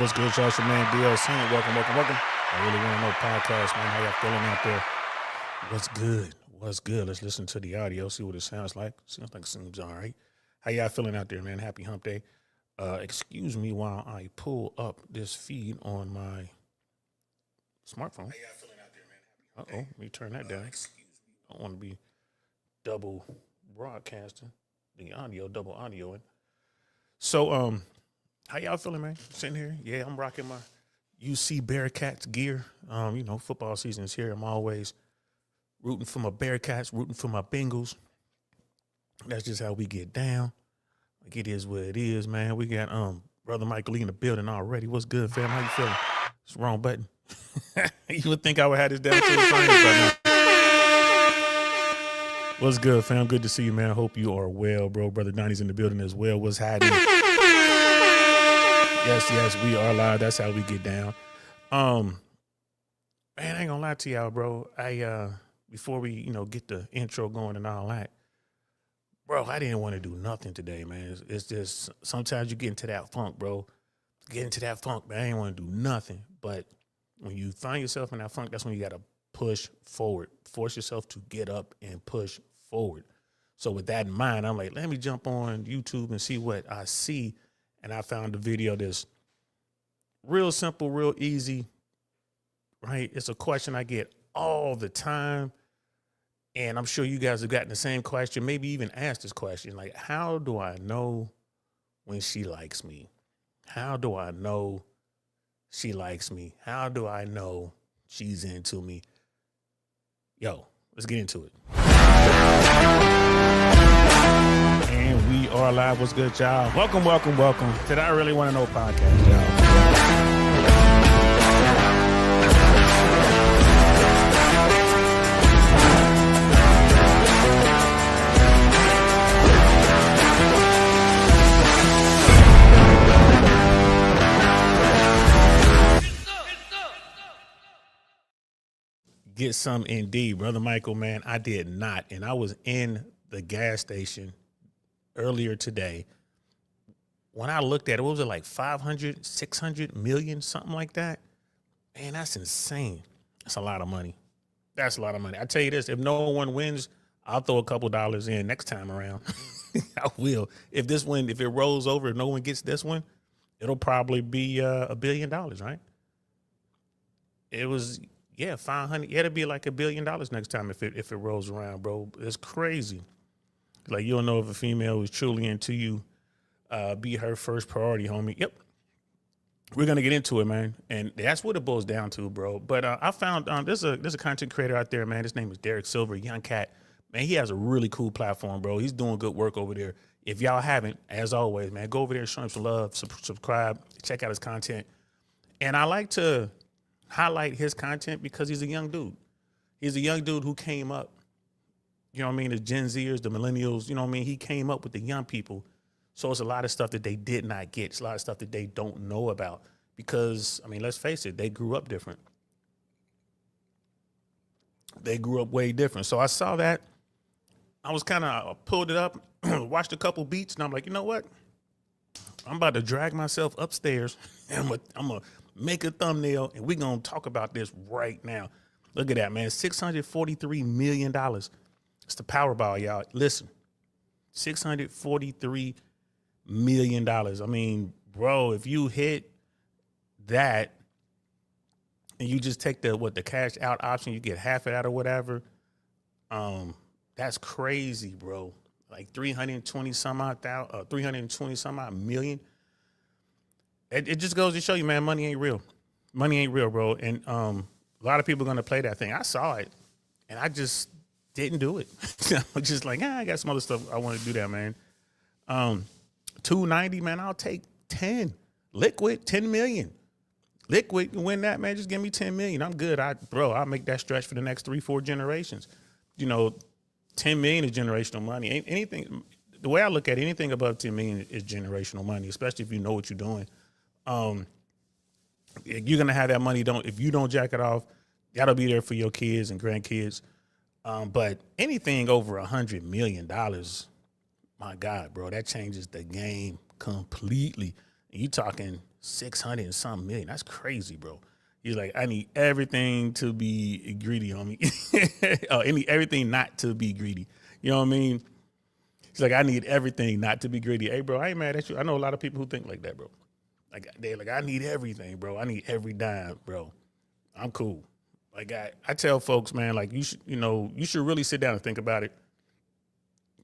What's good, y'all? It's your man DLC. Welcome. I really want to know podcast, man. How y'all feeling out there? What's good? Let's listen to the audio, see what it sounds like. Seems all right. How y'all feeling out there, man? Happy hump day. Excuse me while I pull up this feed on my smartphone. How y'all feeling out there, man? Happy hump day. Let me turn that down. I don't want to be double broadcasting the audio, double audioing. So, how y'all feeling, man? Sitting here? Yeah, I'm rocking my UC Bearcats gear. Football season is here. I'm always rooting for my Bearcats, rooting for my Bengals. That's just how we get down. Like, it is what it is, man. We got Brother Michael in the building already. What's good, fam? How you feeling? It's the wrong button. You would think I would have this down to the science by now. What's good, fam? Good to see you, man. Hope you are well, bro. Brother Donnie's in the building as well. What's happening? Yes, we are live. That's how we get down. Man, I ain't gonna lie to y'all, bro. Before we, get the intro going and all that, bro, I didn't want to do nothing today, man. It's just sometimes you get into that funk, bro. Get into that funk, man. I ain't want to do nothing. But when you find yourself in that funk, that's when you gotta push forward. Force yourself to get up and push forward. So with that in mind, I'm like, let me jump on YouTube and see what I see. And I found a video that's real simple, real easy, right? It's a question I get all the time. And I'm sure you guys have gotten the same question, maybe even asked this question. Like, how do I know when she likes me? How do I know she likes me? How do I know she's into me? Yo, let's get into it. And we are live. What's good, y'all? Welcome to the I Really Want to Know podcast, y'all. Get some indeed, Brother Michael, man. I did not. And I was in the gas station earlier today. When I looked at it, what was it, like 500, 600 million, something like that? Man, that's insane. That's a lot of money. That's a lot of money. I tell you this, if no one wins, I'll throw a couple dollars in next time around. I will. If it rolls over, if no one gets this one, it'll probably be $1 billion, right? It was... Yeah, 500. It'll be like $1 billion next time if it rolls around, bro. It's crazy. Like, you don't know if a female is truly into you. Be her first priority, homie. Yep. We're gonna get into it, man, and that's what it boils down to, bro. But I found there's a content creator out there, man. His name is Derek Silver, young cat. Man, he has a really cool platform, bro. He's doing good work over there. If y'all haven't, as always, man, go over there, show him some love, subscribe, check out his content. And I like to highlight his content because he's a young dude. He's a young dude who came up, you know what I mean, the Gen Zers, the millennials, you know what I mean? He came up with the young people. So it's a lot of stuff that they did not get. It's a lot of stuff that they don't know about because, I mean, let's face it, they grew up different. They grew up way different. So I saw that. I was kind of pulled it up, watched a couple beats, and I'm like, you know what? I'm about to drag myself upstairs, and I'm going to make a thumbnail, and we're going to talk about this right now. Look at that, man. $643 million. It's the Powerball, y'all. Listen, $643 million. I mean, bro, if you hit that and you just take the cash out option, you get half of that or whatever, that's crazy, bro. Like 320 some odd million. It just goes to show you, man, money ain't real. Money ain't real, bro. And a lot of people are going to play that thing. I saw it, and I just didn't do it. I'm just like, I got some other stuff I want to do that, man. 290, man, I'll take 10. Liquid, 10 million. Liquid, you win that, man, just give me 10 million. I'm good. I'll make that stretch for the next 3-4 generations. 10 million is generational money. Anything, the way I look at it, anything above 10 million is generational money, especially if you know what you're doing. You're gonna have that money. If you don't jack it off, that'll be there for your kids and grandkids. But anything over $100 million, my God, bro, that changes the game completely. You talking 600 and something million. That's crazy, bro. He's like, I need everything to be greedy on me. I need everything not to be greedy. You know what I mean? He's like, I need everything not to be greedy. Hey, bro, I ain't mad at you. I know a lot of people who think like that, bro. Like, they're like, I need everything, bro. I need every dime, bro. I'm cool. Like, I tell folks, man, like, you should really sit down and think about it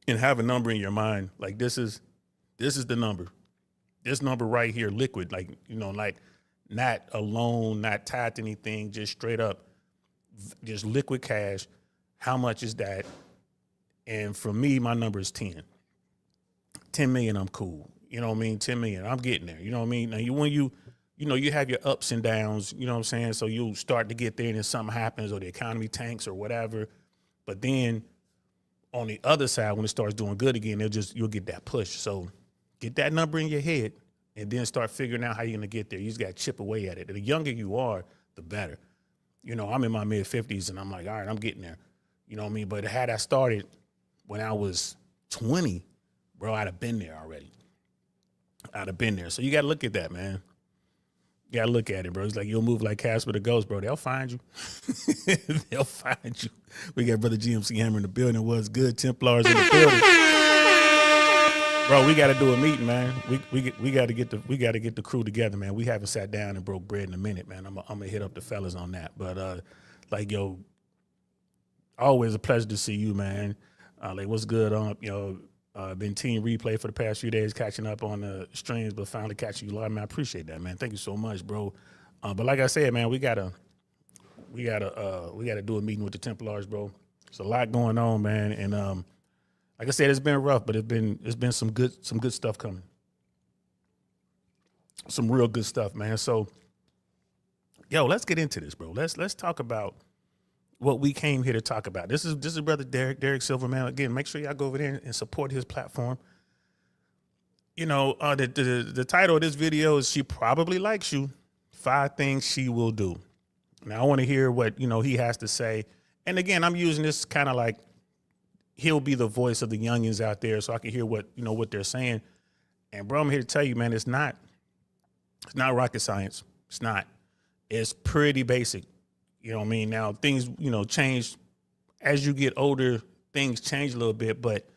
and have a number in your mind. Like, this is the number. This number right here, liquid, like, like not a loan, not tied to anything, just straight up, just liquid cash. How much is that? And for me, my number is 10. 10 million, I'm cool. You know what I mean? 10 million, I'm getting there. You know what I mean? Now, when you have your ups and downs, you know what I'm saying? So you'll start to get there and then something happens or the economy tanks or whatever. But then on the other side, when it starts doing good again, you'll get that push. So get that number in your head and then start figuring out how you're going to get there. You just got to chip away at it. The younger you are, the better. I'm in my mid-50s and I'm like, all right, I'm getting there. You know what I mean? But had I started when I was 20, bro, I'd have been there already. I'd have been there. So you got to look at that, man. You got to look at it, bro. It's like you'll move like Casper the Ghost, bro. They'll find you. They'll find you. We got Brother GMC Hammer in the building. What's good? Templars in the building. Bro, we got to do a meeting, man. We got to get the crew together, man. We haven't sat down and broke bread in a minute, man. I'm gonna hit up the fellas on that. But always a pleasure to see you, man. What's good on been team replay for the past few days, catching up on the streams, but finally catching you live, man. I appreciate that, man. Thank you so much, bro. But like I said, man, we gotta do a meeting with the Templars, bro. There's a lot going on, man, and like I said, it's been rough, but it's been some good stuff coming. Some real good stuff, man. So, let's get into this, bro. Let's talk about what we came here to talk about. This is Brother Derek Silver, man. Again, make sure y'all go over there and support his platform. The title of this video is "She Probably Likes You: 5 Things She Will Do." Now, I want to hear what he has to say. And again, I'm using this kind of like he'll be the voice of the youngins out there, so I can hear what they're saying. And bro, I'm here to tell you, man, it's not rocket science. It's not. It's pretty basic. You know what I mean? Now things, change as you get older. Things change a little bit, but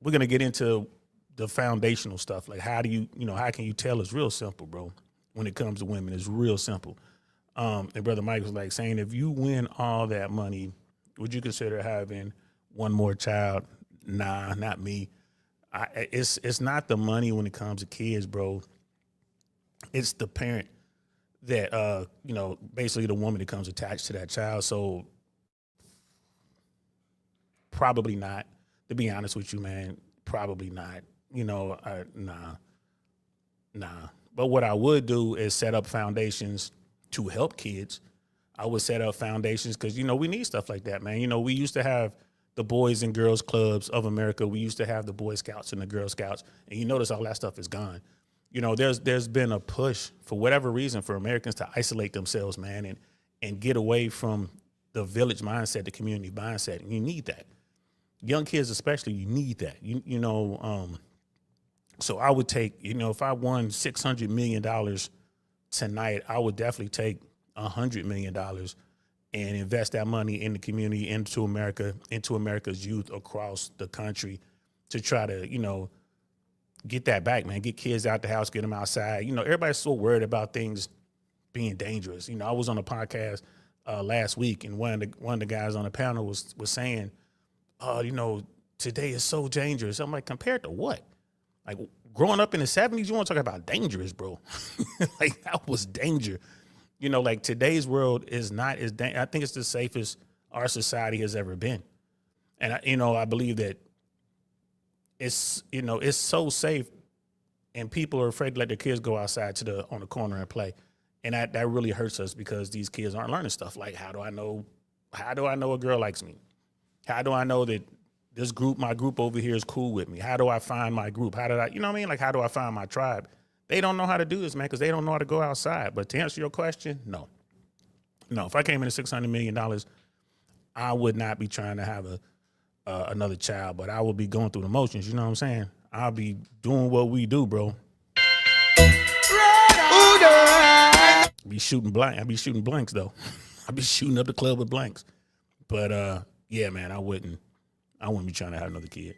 we're gonna get into the foundational stuff. Like how can you tell? It's real simple, bro. When it comes to women, it's real simple. And Brother Mike was like saying, if you win all that money, would you consider having one more child? Nah, not me. It's not the money when it comes to kids, bro. It's the parent that, basically the woman that comes attached to that child. So probably not, to be honest with you, man, probably not, nah. But what I would do is set up foundations to help kids. I would set up foundations because, we need stuff like that, man. We used to have the Boys and Girls Clubs of America. We used to have the Boy Scouts and the Girl Scouts. And you notice all that stuff is gone. There's been a push for whatever reason for Americans to isolate themselves, man, and get away from the village mindset, the community mindset. And you need that. Young kids especially, you need that. So I would take, if I won $600 million tonight, I would definitely take $100 million and invest that money in the community, into America's youth across the country to try to, get that back, man. Get kids out the house, get them outside. Everybody's so worried about things being dangerous. I was on a podcast last week, and one of the guys on the panel was saying, today is so dangerous. I'm like, compared to what? Like growing up in the 70s, you want to talk about dangerous, bro. Like that was danger. Like today's world is not as I think it's the safest our society has ever been. And I believe that it's so safe, and people are afraid to let their kids go outside on the corner and play. And that really hurts us because these kids aren't learning stuff like, how do I know a girl likes me? How do I know that my group over here is cool with me? How do I find my group? How do I find my tribe? They don't know how to do this, man, because they don't know how to go outside. But to answer your question, no. If I came into $600 million, I would not be trying to have another child, but I would be going through the motions. You know what I'm saying? I'll be doing what we do, bro. Be shooting blank. I be shooting blanks though. I be shooting up the club with blanks. But yeah, man, I wouldn't be trying to have another kid.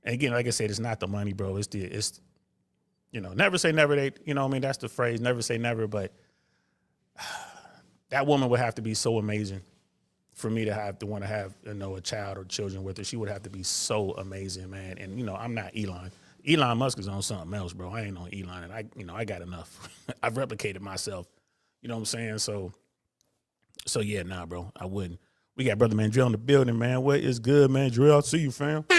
And again, like I said, it's not the money, bro. It's never say never. That's the phrase, never say never. But that woman would have to be so amazing for me to want to have a child or children with her. She would have to be so amazing, man. And I'm not Elon. Elon Musk is on something else, bro. I ain't on Elon, and I got enough. I've replicated myself. You know what I'm saying? So yeah, nah, bro, I wouldn't. We got brother man Drill in the building, man. What is good, man? Drill, I see you, fam. You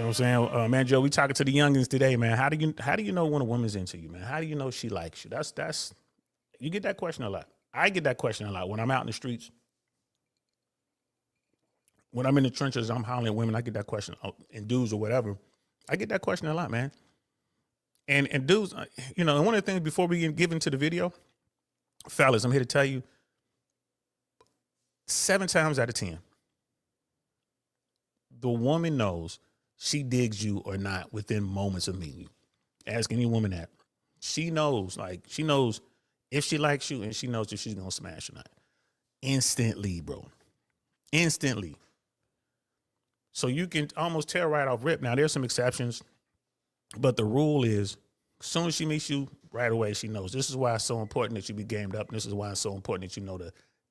know what I'm saying, man, Joe? We talking to the youngins today, man. How do you know when a woman's into you, man? How do you know she likes you? That's you get that question a lot. I get that question a lot when I'm out in the streets. When I'm in the trenches, I'm hollering at women. I get that question, and dudes or whatever. I get that question a lot, man. And dudes, and one of the things before we get into the video, fellas, I'm here to tell you, 7 times out of 10, the woman knows she digs you or not within moments of meeting you. Ask any woman that. She knows if she likes you, and she knows if she's going to smash or not. Instantly, bro. Instantly. So you can almost tell right off rip. Now, there's some exceptions, but the rule is as soon as she meets you, right away she knows. This is why it's so important that you be gamed up. And this is why it's so important that you know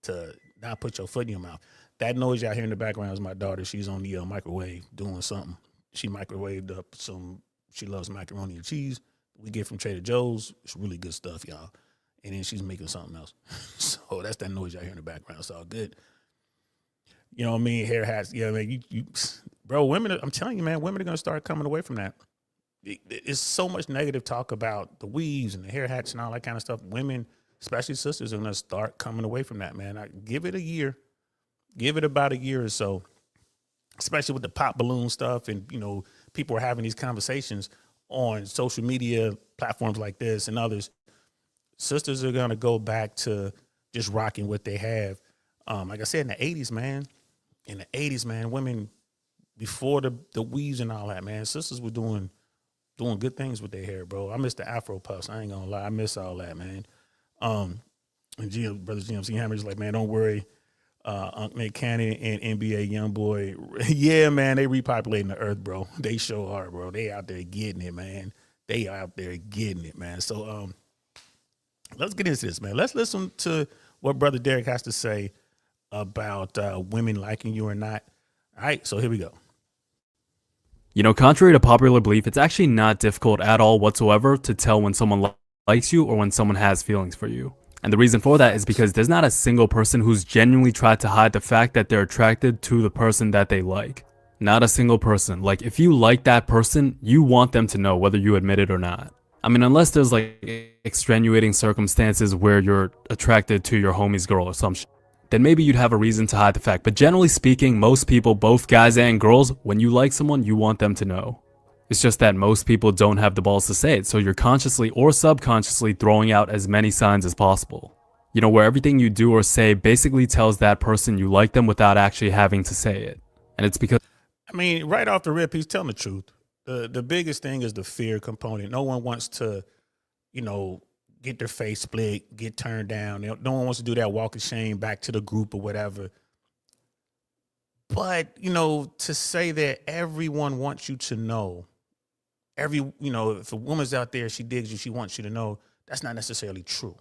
to not put your foot in your mouth. That noise y'all hear in the background is my daughter. She's on the microwave doing something. She microwaved up she loves macaroni and cheese. We get from Trader Joe's. It's really good stuff, y'all. And then she's making something else. So that's that noise y'all hear in the background. It's all good. You know what I mean? Hair hats. Yeah, man. Bro, women, I'm telling you, man, women are going to start coming away from that. It's so much negative talk about the weaves and the hair hats and all that kind of stuff. Women, especially sisters, are going to start coming away from that, man. Give it a year. Give it about a year or so, especially with the pop balloon stuff. And, people are having these conversations on social media platforms like this and others. Sisters are going to go back to just rocking what they have. Like I said, in the 80s, man. In the 80s, man, women, before the weaves and all that, man, sisters were doing good things with their hair, bro. I miss the Afro puffs. I ain't gonna lie. I miss all that, man. And brother GMC Hammer's like, man, don't worry. Unc Nick Cannon and NBA Youngboy. Yeah, man, they repopulating the earth, bro. They sure are, bro. They out there getting it, man. They out there getting it, man. So let's get into this, man. Let's listen to what Brother Derek has to say about women liking you or not. All right, so here we go. Contrary to popular belief, it's actually not difficult at all whatsoever to tell when someone likes you or when someone has feelings for you. And the reason for that is because there's not a single person who's genuinely tried to hide the fact that they're attracted to the person that they like. Not a single person. Like, if you like that person, you want them to know whether you admit it or not. I mean, unless there's like extenuating circumstances where you're attracted to your homie's girl or some shit, then maybe you'd have a reason to hide the fact. But generally speaking, most people, both guys and girls, when you like someone, you want them to know. It's just that most people don't have the balls to say it, so you're consciously or subconsciously throwing out as many signs as possible. Where everything you do or say basically tells that person you like them without actually having to say it. And it's because... I mean, right off the rip, he's telling the truth. The biggest thing is the fear component. No one wants to, get their face split, get turned down. No one wants to do that walk of shame back to the group or whatever. But, to say that everyone wants you to know, if a woman's out there, she digs you, she wants you to know, that's not necessarily true.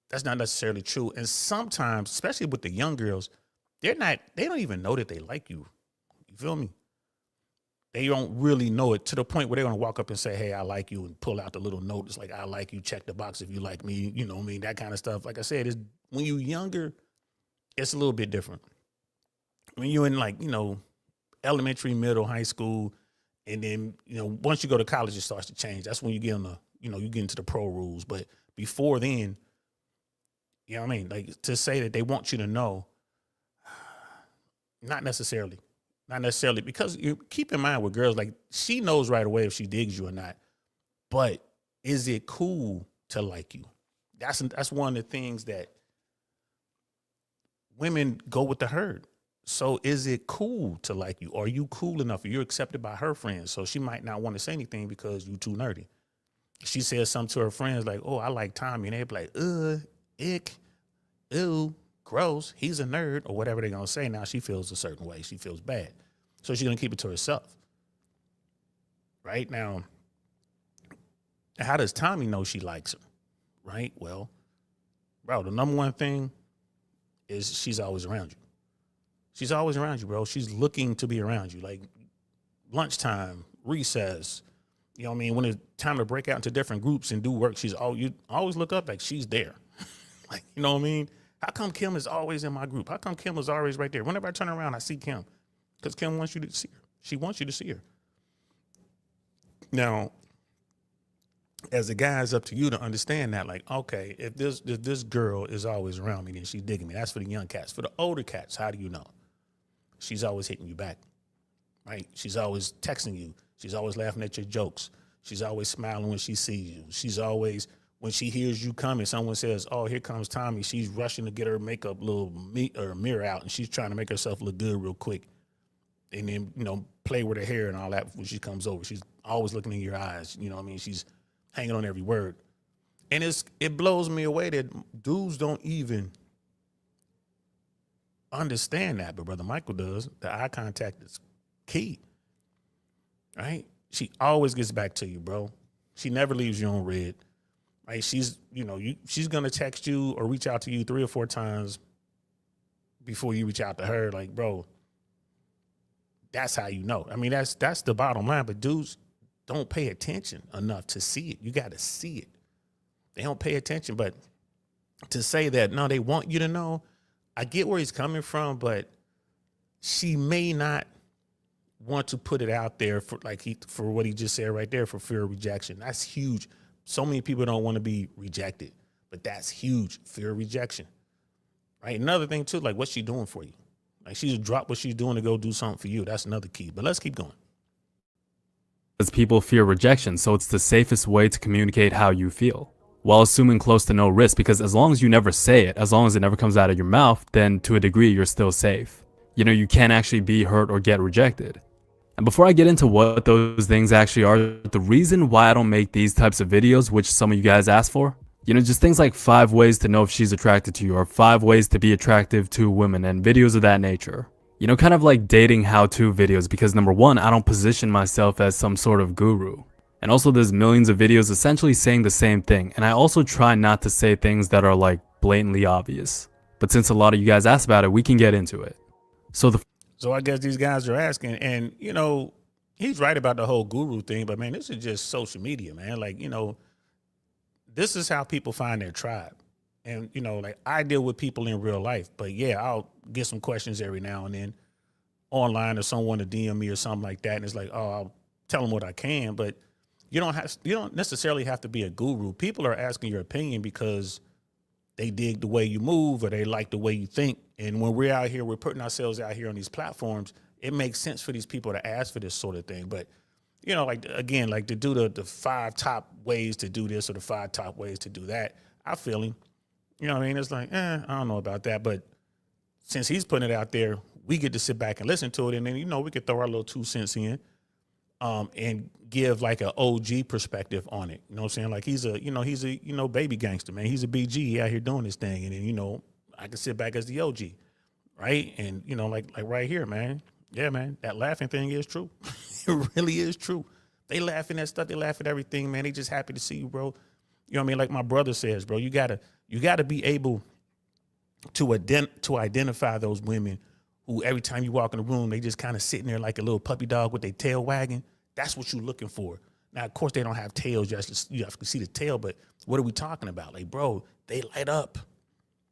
That's not necessarily true. And sometimes, especially with the young girls, they don't even know that they like you. You feel me? They don't really know it to the point where they're going to walk up and say, hey, I like you, and pull out the little note. It's like, I like you, check the box if you like me, that kind of stuff. Like I said, when you're younger, it's a little bit different. When you're in elementary, middle, high school, and then, once you go to college, it starts to change. That's when you get you get into the pro rules. But before then, you know what I mean? Like, to say that they want you to know, not necessarily. Not necessarily, because you keep in mind with girls, like, she knows right away if she digs you or not. But is it cool to like you? That's one of the things that women go with the herd. So is it cool to like you? Are you cool enough? Are you accepted by her friends? So she might not want to say anything because you too nerdy. She says something to her friends like, oh, I like Tommy. And they be like, ick, ew, gross. He's a nerd or whatever they're going to say. Now she feels a certain way. She feels bad. So she's going to keep it to herself. Right now, how does Tommy know she likes him? Right? Well, bro, the number one thing is she's always around you. She's always around you, bro. She's looking to be around you. Like lunchtime, recess, you know what I mean? When it's time to break out into different groups and do work, you always look up like she's there. Like, you know what I mean? How come Kim is always in my group? How come Kim is always right there? Whenever I turn around, I see Kim. Because Kim wants you to see her. She wants you to see her. Now, as a guy, it's up to you to understand that, like, okay, if this girl is always around me, then she's digging me. That's for the young cats. For the older cats, how do you know? She's always hitting you back, right? She's always texting you. She's always laughing at your jokes. She's always smiling when she sees you. She's always, when she hears you coming, someone says, oh, here comes Tommy. She's rushing to get her makeup mirror out, and she's trying to make herself look good real quick. And then, you know, play with her hair and all that when she comes over. She's always looking in your eyes. You know what I mean? She's hanging on every word. And it blows me away that dudes don't even understand that, but Brother Michael does. The eye contact is key, right? She always gets back to you, bro. She never leaves you on red, right? She's gonna text you or reach out to you 3 or 4 times before you reach out to her. Like, bro, that's how you know. I mean, that's the bottom line. But dudes don't pay attention enough to see it. You got to see it. They don't pay attention. But to say that, no, they want you to know, I get where he's coming from, but she may not want to put it out there for for what he just said right there, for fear of rejection. That's huge. So many people don't want to be rejected, but that's huge, fear of rejection. Right? Another thing too, like what's she doing for you? Like she's dropped what she's doing to go do something for you. That's another key. But let's keep going. As people fear rejection, so it's the safest way to communicate how you feel, while assuming close to no risk, because as long as you never say it, as long as it never comes out of your mouth, then to a degree you're still safe. You know, you can't actually be hurt or get rejected. And before I get into what those things actually are, the reason why I don't make these types of videos, which some of you guys ask for, you know, just things like 5 ways to know if she's attracted to you, or 5 ways to be attractive to women, and videos of that nature. You know, kind of like dating how-to videos, because number one, I don't position myself as some sort of guru. And also there's millions of videos essentially saying the same thing. And I also try not to say things that are like blatantly obvious. But since a lot of you guys asked about it, we can get into it. So I guess these guys are asking, and you know, he's right about the whole guru thing, but man, this is just social media, man. Like, you know, this is how people find their tribe. And, you know, like I deal with people in real life, but yeah, I'll get some questions every now and then online, or someone to DM me or something like that. And it's like, oh, I'll tell them what I can, but you don't necessarily have to be a guru. People are asking your opinion because they dig the way you move or they like the way you think. And when we're out here, we're putting ourselves out here on these platforms, it makes sense for these people to ask for this sort of thing. But, you know, like, again, like to do the 5 top ways to do this or the 5 top ways to do that, I feel him. You know what I mean? It's like, I don't know about that. But since he's putting it out there, we get to sit back and listen to it. And then, you know, we could throw our little 2 cents in and give like an OG perspective on it. You know what I'm saying? Like he's a baby gangster, man. He's a BG. He out here doing this thing. And then, you know, I can sit back as the OG, right? And, you know, like right here, man. Yeah, man, that laughing thing is true. It really is true. They laughing at stuff. They laugh at everything, man. They just happy to see you, bro. You know what I mean? Like my brother says, bro, you gotta be able to identify those women who every time you walk in the room, they just kind of sitting there like a little puppy dog with their tail wagging. That's what you're looking for. Now, of course, they don't have tails. You have to see the tail, but what are we talking about? Like, bro, they light up.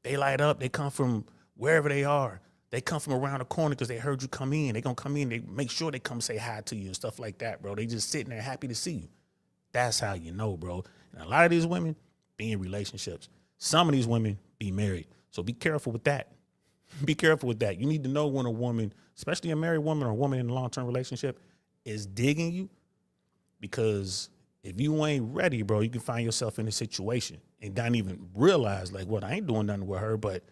They light up. They come from wherever they are. They come from around the corner because they heard you come in. They going to come in. They make sure they come say hi to you and stuff like that, bro. They just sitting there happy to see you. That's how you know, bro. And a lot of these women be in relationships. Some of these women be married. So be careful with that. Be careful with that. You need to know when a woman, especially a married woman or a woman in a long-term relationship, is digging you, because if you ain't ready, bro, you can find yourself in a situation and don't even realize, like, what, I ain't doing nothing with her, but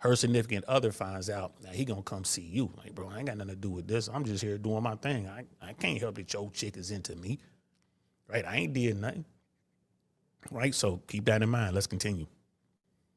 her significant other finds out, now he gonna come see you. Like, bro, I ain't got nothing to do with this. I'm just here doing my thing. I can't help that your chick is into me. Right? I ain't did nothing. Right? So keep that in mind. Let's continue.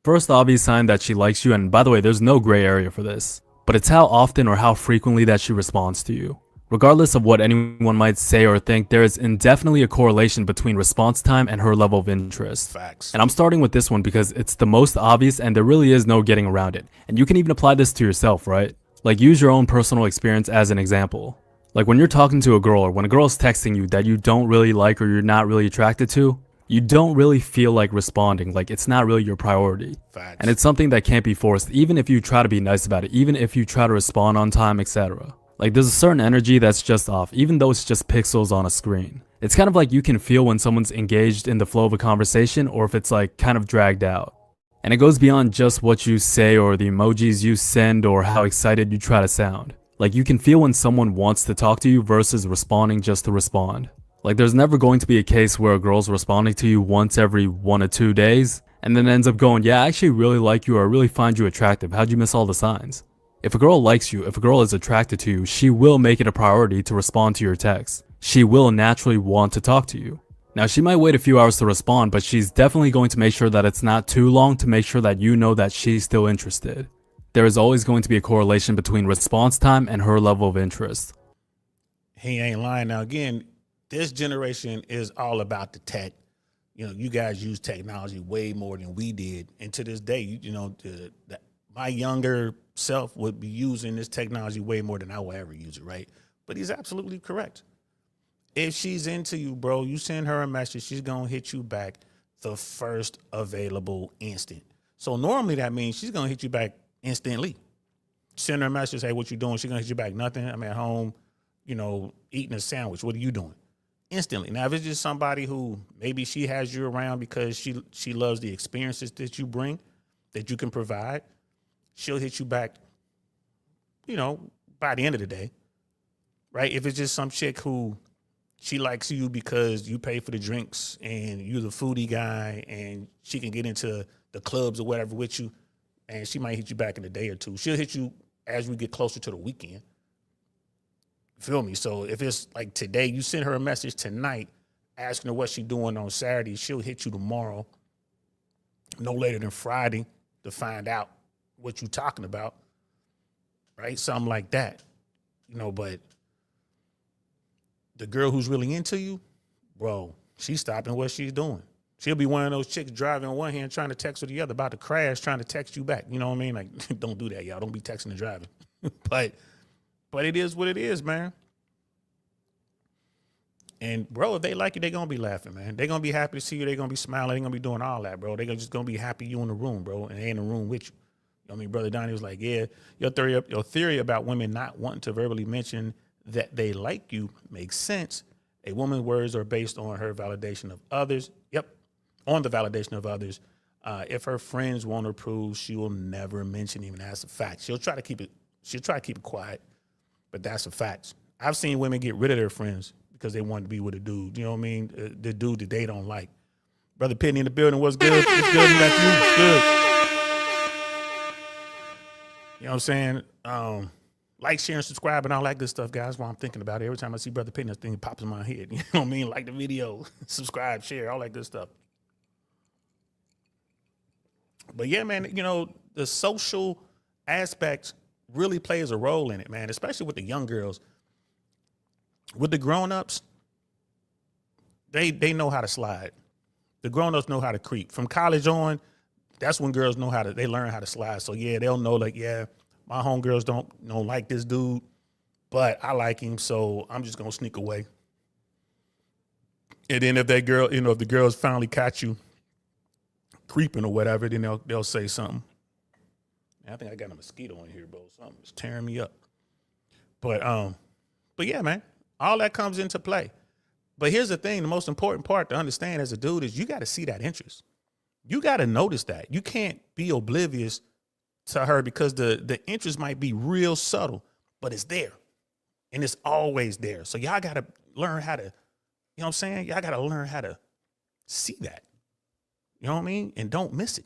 First obvious sign that she likes you, and by the way, there's no gray area for this, but it's how often or how frequently that she responds to you. Regardless of what anyone might say or think, there is indefinitely a correlation between response time and her level of interest. Facts. And I'm starting with this one because it's the most obvious and there really is no getting around it. And you can even apply this to yourself, right? Like, use your own personal experience as an example. Like, when you're talking to a girl or when a girl is texting you that you don't really like or you're not really attracted to, you don't really feel like responding. Like, it's not really your priority. Facts. And it's something that can't be forced, even if you try to be nice about it, even if you try to respond on time, etc. Like, there's a certain energy that's just off, even though it's just pixels on a screen. It's kind of like you can feel when someone's engaged in the flow of a conversation or if it's like kind of dragged out. And it goes beyond just what you say or the emojis you send or how excited you try to sound. Like, you can feel when someone wants to talk to you versus responding just to respond. Like, there's never going to be a case where a girl's responding to you once every 1 or 2 days and then ends up going, yeah, I actually really like you or I really find you attractive. How'd you miss all the signs? If a girl likes you, if a girl is attracted to you, she will make it a priority to respond to your text. She will naturally want to talk to you. Now, she might wait a few hours to respond, but she's definitely going to make sure that it's not too long to make sure that you know that she's still interested. There is always going to be a correlation between response time and her level of interest. He ain't lying. Now, again, this generation is all about the tech. You know, you guys use technology way more than we did. And to this day, my younger self would be using this technology way more than I will ever use it, right? But he's absolutely correct. If she's into you, bro, you send her a message, she's going to hit you back the first available instant. So normally that means she's going to hit you back instantly. Send her a message, hey, what you doing? She's going to hit you back, nothing. I'm at home, eating a sandwich. What are you doing? Instantly. Now, if it's just somebody who maybe she has you around because she loves the experiences that you bring, that you can provide, she'll hit you back, by the end of the day, right? If it's just some chick who she likes you because you pay for the drinks and you're the foodie guy and she can get into the clubs or whatever with you, and she might hit you back in a day or two. She'll hit you as we get closer to the weekend. Feel me? So if it's like today, you send her a message tonight asking her what she's doing on Saturday, she'll hit you tomorrow, no later than Friday, to find out what you talking about, right? Something like that, but the girl who's really into you, bro, she's stopping what she's doing. She'll be one of those chicks driving on one hand, trying to text with the other, about to crash, trying to text you back. You know what I mean? Like, don't do that, y'all. Don't be texting and driving. But it is what it is, man. And, bro, if they like you, they're going to be laughing, man. They're going to be happy to see you. They're going to be smiling. They're going to be doing all that, bro. They're just going to be happy you in the room, bro, and they in the room with you. Brother Donnie was like, yeah, your theory about women not wanting to verbally mention that they like you makes sense. A woman's words are based on her validation of others. Yep, on the validation of others. If her friends won't approve, she will never mention even. That's a fact. She'll try to keep it quiet, but that's a fact. I've seen women get rid of their friends because they want to be with a dude. You know what I mean? The dude that they don't like. Brother Pitney in the building. What's good? It's good. We got you. It's good. You know what I'm saying? Like, share, and subscribe, and all that good stuff, guys. While I'm thinking about it, every time I see Brother Pitney, this thing pops in my head. You know what I mean? Like the video, subscribe, share, all that good stuff. But yeah, man, the social aspect really plays a role in it, man, especially with the young girls. With the grown-ups, they know how to slide. The grown-ups know how to creep. From college on, that's when girls they learn how to slide. So yeah, they'll know, like, yeah, my homegirls don't like this dude, but I like him, so I'm just gonna sneak away. And then if that girl, if the girls finally catch you creeping or whatever, then they'll say something. Man, I think I got a mosquito in here, bro. Something's tearing me up. But yeah, man, all that comes into play. But here's the thing: the most important part to understand as a dude is you got to see that interest. You got to notice that. You can't be oblivious to her because the interest might be real subtle, but it's there. And it's always there. So y'all got to learn how to, Y'all got to learn how to see that. You know what I mean? And don't miss it.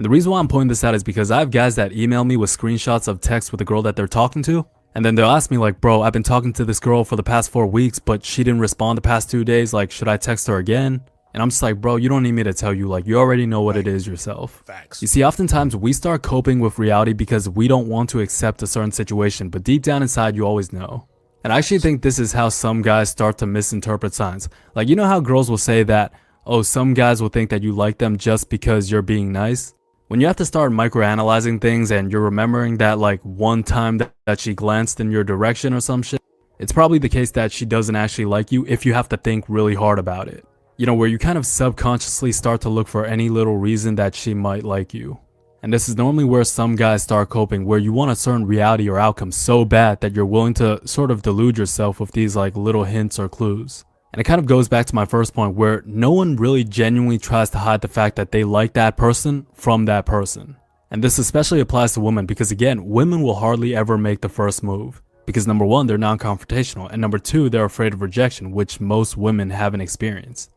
And the reason why I'm pointing this out is because I have guys that email me with screenshots of texts with the girl that they're talking to. And then they'll ask me like, bro, I've been talking to this girl for the past 4 weeks, but she didn't respond the past 2 days. Like, should I text her again? And I'm just like, bro, you don't need me to tell you. Like, you already know what it is yourself. Facts. You see, oftentimes we start coping with reality because we don't want to accept a certain situation, but deep down inside, you always know. And I actually think this is how some guys start to misinterpret signs. Like, you know how girls will say that, oh, some guys will think that you like them just because you're being nice? When you have to start microanalyzing things and you're remembering that like one time that she glanced in your direction or some shit, it's probably the case that she doesn't actually like you if you have to think really hard about it. You know, where you kind of subconsciously start to look for any little reason that she might like you. And this is normally where some guys start coping, where you want a certain reality or outcome so bad that you're willing to sort of delude yourself with these like little hints or clues. And it kind of goes back to my first point where no one really genuinely tries to hide the fact that they like that person from that person. And this especially applies to women because again, women will hardly ever make the first move. Because number one, they're non-confrontational, and number two, they're afraid of rejection, which most women haven't experienced.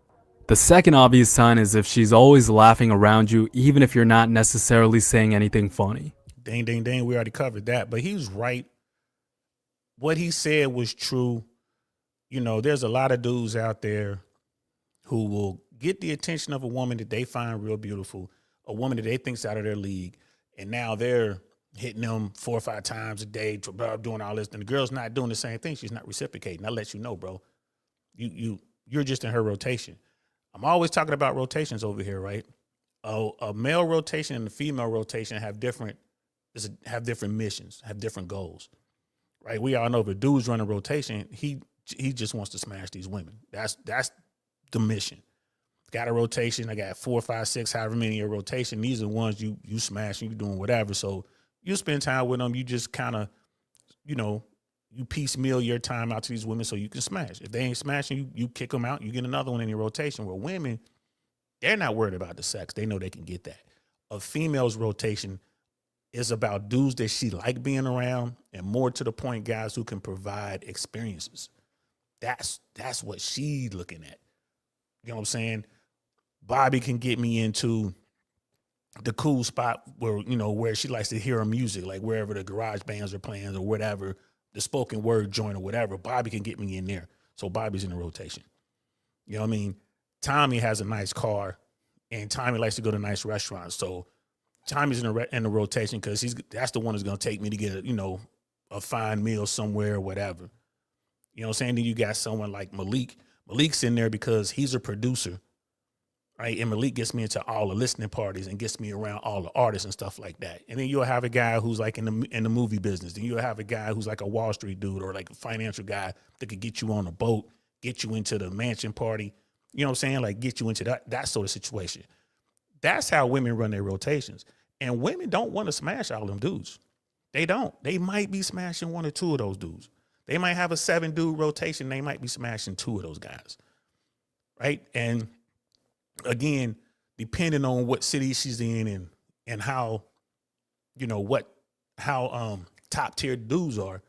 The second obvious sign is if she's always laughing around you, even if you're not necessarily saying anything funny. Ding, ding, ding. We already covered that, but he was right. What he said was true. You know, there's a lot of dudes out there who will get the attention of a woman that they find real beautiful, a woman that they think's out of their league, and now they're hitting them 4 or 5 times a day, doing all this, and the girl's not doing the same thing. She's not reciprocating. That lets you know, bro, you're just in her rotation. I'm always talking about rotations over here, right? A male rotation and a female rotation have different missions, have different goals, right? We all know if a dude's running rotation, he just wants to smash these women. That's the mission. Got a rotation. I got 4, 5, 6, however many in rotation. These are the ones you smash and you doing whatever. So you spend time with them. You just kind of, you piecemeal your time out to these women so you can smash. If they ain't smashing, you kick them out. You get another one in your rotation. Where women, they're not worried about the sex. They know they can get that. A female's rotation is about dudes that she like being around, and more to the point, guys who can provide experiences. That's what she's looking at. You know what I'm saying? Bobby can get me into the cool spot where she likes to hear her music, like wherever the garage bands are playing or whatever, the spoken word joint or whatever. Bobby can get me in there. So Bobby's in the rotation. You know what I mean? Tommy has a nice car, and Tommy likes to go to nice restaurants. So Tommy's in the rotation because that's the one that's going to take me to get a fine meal somewhere or whatever. You know what I'm saying? Then you got someone like Malik. Malik's in there because he's a producer, right? And Malik gets me into all the listening parties and gets me around all the artists and stuff like that. And then you'll have a guy who's like in the movie business. Then you'll have a guy who's like a Wall Street dude or like a financial guy that could get you on a boat, get you into the mansion party. You know what I'm saying? Like get you into that sort of situation. That's how women run their rotations. And women don't want to smash all them dudes. They don't. They might be smashing 1 or 2 of those dudes. They might have a 7-dude rotation. They might be smashing 2 of those guys, right? And again, depending on what city she's in and how, how top tier dudes are,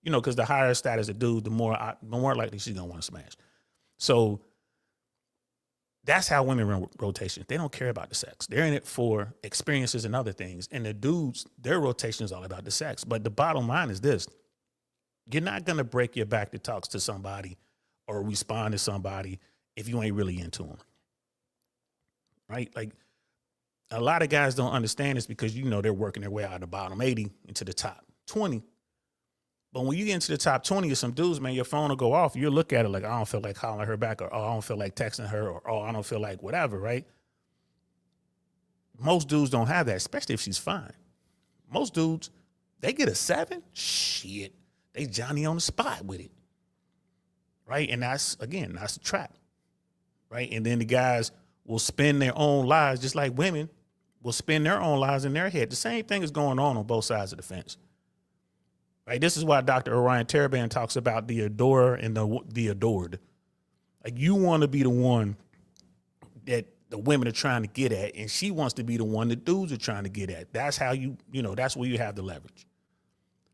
because the higher status a dude, the more likely she's gonna want to smash. So that's how women run rotations. They don't care about the sex. They're in it for experiences and other things. And the dudes, their rotation is all about the sex. But the bottom line is this. You're not going to break your back to talk to somebody or respond to somebody if you ain't really into them. Right? Like a lot of guys don't understand this because, they're working their way out of the bottom 80 into the top 20. But when you get into the top 20 of some dudes, man, your phone will go off. You'll look at it like, I don't feel like calling her back, or I don't feel like texting her, or I don't feel like whatever, right? Most dudes don't have that, especially if she's fine. Most dudes, they get a 7. Shit. They Johnny on the spot with it, right? And that's a trap, right? And then the guys will spend their own lives, just like women will spend their own lives in their head. The same thing is going on both sides of the fence, right? This is why Dr. Orion Taraban talks about the adorer and the adored. Like you want to be the one that the women are trying to get at, and she wants to be the one the dudes are trying to get at. That's how that's where you have the leverage.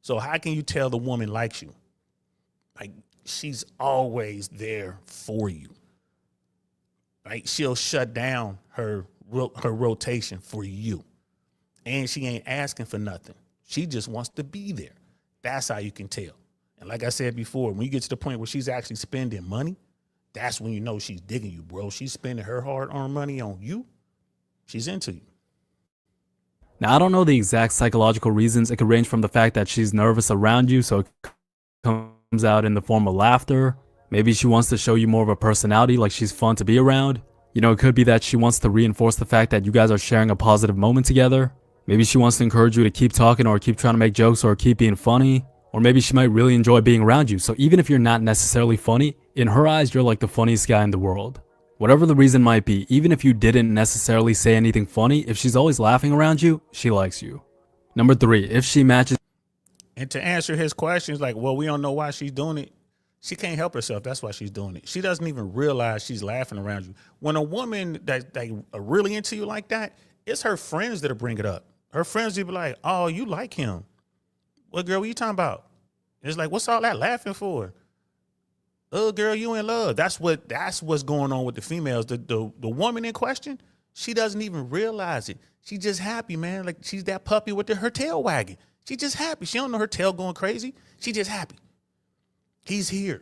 So how can you tell the woman likes you? Like she's always there for you, right? She'll shut down her rotation for you. And she ain't asking for nothing. She just wants to be there. That's how you can tell. And like I said before, when you get to the point where she's actually spending money, that's when you know she's digging you, bro. She's spending her hard-earned money on you. She's into you. Now, I don't know the exact psychological reasons. It could range from the fact that she's nervous around you, so it comes out in the form of laughter. Maybe she wants to show you more of a personality, like she's fun to be around. You know, it could be that she wants to reinforce the fact that you guys are sharing a positive moment together. Maybe she wants to encourage you to keep talking or keep trying to make jokes or keep being funny. Or maybe she might really enjoy being around you. So even if you're not necessarily funny, in her eyes, you're like the funniest guy in the world. Whatever the reason might be, even if you didn't necessarily say anything funny, if she's always laughing around you, she likes you. Number 3, if she matches. And to answer his questions, like, well, we don't know why she's doing it. She can't help herself. That's why she's doing it. She doesn't even realize she's laughing around you. When a woman that are really into you like that, it's her friends that'll bring it up. Her friends will be like, oh, you like him. Well, girl, what you talking about? It's like, what's all that laughing for? Oh, girl, you in love. That's what's going on with the females. The woman in question, she doesn't even realize it. She just happy, man. Like she's that puppy with her tail wagging. She just happy. She don't know her tail going crazy. She just happy. He's here.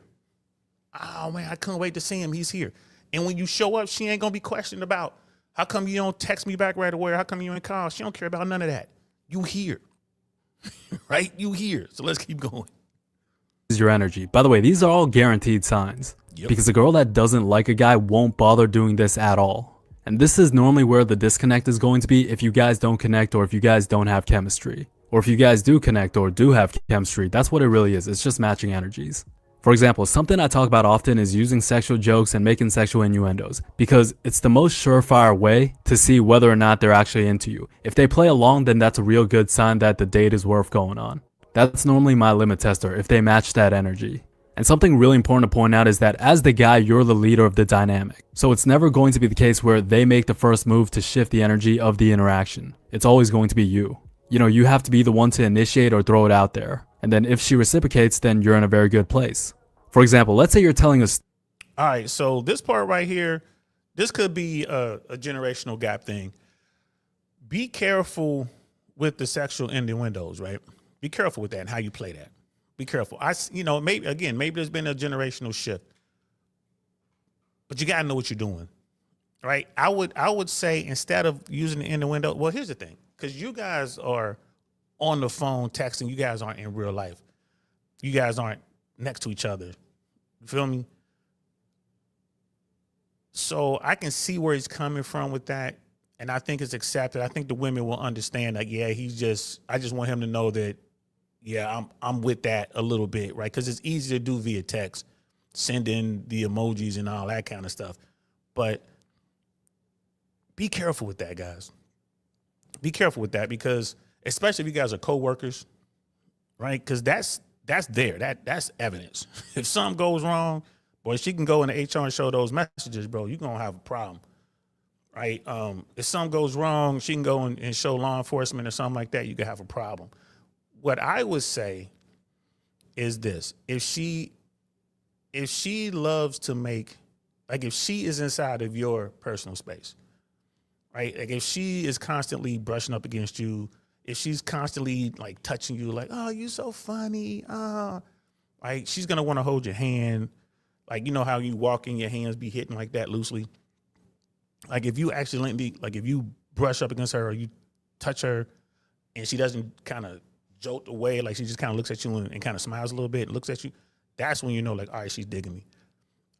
Oh man, I couldn't wait to see him. He's here. And when you show up, she ain't gonna be questioned about how come you don't text me back right away? How come you ain't call? She don't care about none of that. You here. Right? You here. So let's keep going. Your energy. By the way, these are all guaranteed signs. Yep. Because a girl that doesn't like a guy won't bother doing this at all. And this is normally where the disconnect is going to be if you guys don't connect or if you guys don't have chemistry. Or if you guys do connect or do have chemistry, that's what it really is. It's just matching energies. For example, something I talk about often is using sexual jokes and making sexual innuendos because it's the most surefire way to see whether or not they're actually into you. If they play along, then that's a real good sign that the date is worth going on. That's normally my limit tester if they match that energy. And something really important to point out is that as the guy, you're the leader of the dynamic. So it's never going to be the case where they make the first move to shift the energy of the interaction. It's always going to be you. You know, you have to be the one to initiate or throw it out there. And then if she reciprocates, then you're in a very good place. For example, let's say you're telling us. All right, so this part right here, this could be a generational gap thing. Be careful with the sexual innuendos, right? Be careful with that and how you play that. Be careful. Maybe there's been a generational shift, but you gotta know what you're doing, right? I would say instead of using the innuendo, well, here's the thing, because you guys are on the phone texting, you guys aren't in real life. You guys aren't next to each other. You feel me? So I can see where he's coming from with that. And I think it's accepted. I think the women will understand that, yeah, I just want him to know that, yeah, I'm with that a little bit, right? Because it's easy to do via text, send in the emojis and all that kind of stuff. But be careful with that, guys. Be careful with that because especially if you guys are coworkers, right? Because that's that's evidence. If something goes wrong, boy, she can go in the HR and show those messages, bro. You're gonna have a problem, right? If something goes wrong, she can go and show law enforcement or something like that. You could have a problem. What I would say is this: if she loves to make, like, if she is inside of your personal space, right? Like, if she is constantly brushing up against you, if she's constantly like touching you, like, oh, you so funny, like, she's gonna want to hold your hand, like, you know how you walk and your hands be hitting like that loosely. Like, if you accidentally, like, if you brush up against her or you touch her, and she doesn't kind of jolt away, like she just kind of looks at you and kind of smiles a little bit, looks at you, that's when you know, like, all right, she's digging me.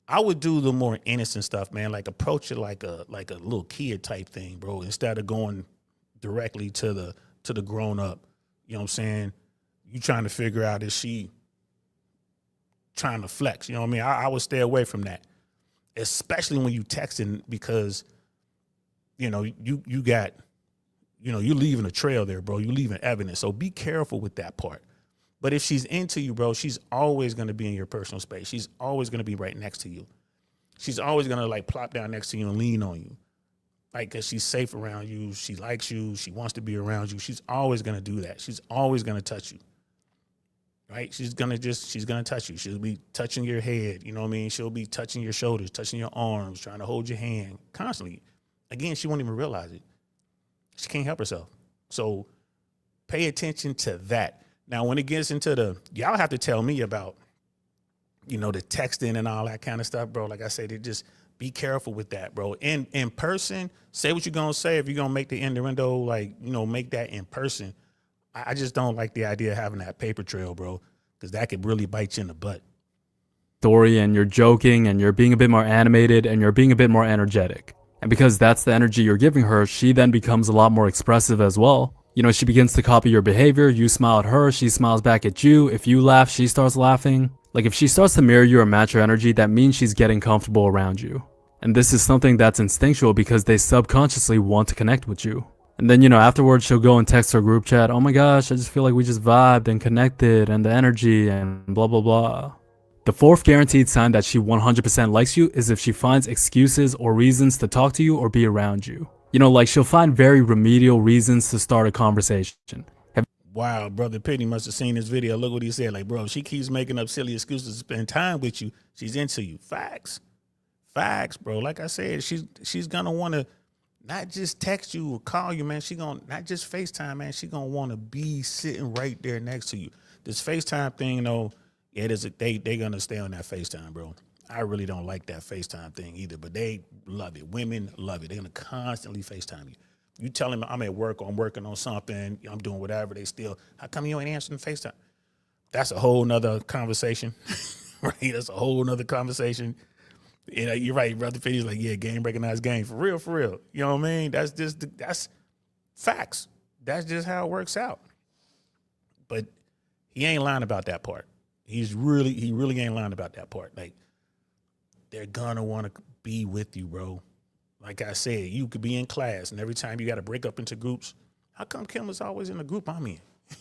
I would do the more innocent stuff, man. Like, approach it like a little kid type thing, bro. Instead of going directly to the grown up. You know what I'm saying? You trying to figure out, is she trying to flex? You know what I mean? I would stay away from that, especially when you texting, because you know you got, you know, you're leaving a trail there, bro. You're leaving evidence. So be careful with that part. But if she's into you, bro, she's always going to be in your personal space. She's always going to be right next to you. She's always going to, like, plop down next to you and lean on you. Like, because she's safe around you. She likes you. She wants to be around you. She's always going to do that. She's always going to touch you. Right? She's going to touch you. She'll be touching your head. You know what I mean? She'll be touching your shoulders, touching your arms, trying to hold your hand constantly. Again, she won't even realize it. She can't help herself. So pay attention to that. Now, when it gets into y'all have to tell me about, the texting and all that kind of stuff, bro. Like I said, just be careful with that, bro. In person, say what you're going to say. If you're going to make the innuendo, make that in person. I just don't like the idea of having that paper trail, bro, because that could really bite you in the butt. Story, and you're joking and you're being a bit more animated and you're being a bit more energetic. And because that's the energy you're giving her, she then becomes a lot more expressive as well. She begins to copy your behavior. You smile at her, she smiles back at you. If you laugh, she starts laughing. Like if she starts to mirror you or match your energy, that means she's getting comfortable around you. And this is something that's instinctual because they subconsciously want to connect with you. And then, afterwards she'll go and text her group chat, oh my gosh, I just feel like we just vibed and connected and the energy and blah, blah, blah. The fourth guaranteed sign that she 100% likes you is if she finds excuses or reasons to talk to you or be around you. Like she'll find very remedial reasons to start a conversation. Wow, Brother Pitney must have seen this video. Look what he said. Like, bro, if she keeps making up silly excuses to spend time with you, she's into you. Facts, bro. Like I said, she's going to want to not just text you or call you, man. She going to not just FaceTime, man. She going to want to be sitting right there next to you. This FaceTime thing, yeah, they're going to stay on that FaceTime, bro. I really don't like that FaceTime thing either, but they love it. Women love it. They're going to constantly FaceTime you. You tell them I'm at work or I'm working on something, I'm doing whatever, they still, how come you ain't answering FaceTime? That's a whole nother conversation, right? That's a whole nother conversation. You're right, Brother Pitty's like, yeah, game recognized game. For real. You know what I mean? That's facts. That's just how it works out. But he ain't lying about that part. He really ain't lying about that part. Like, they're gonna want to be with you, bro. Like I said, you could be in class, and every time you got to break up into groups, how come Kim is always in the group I'm in?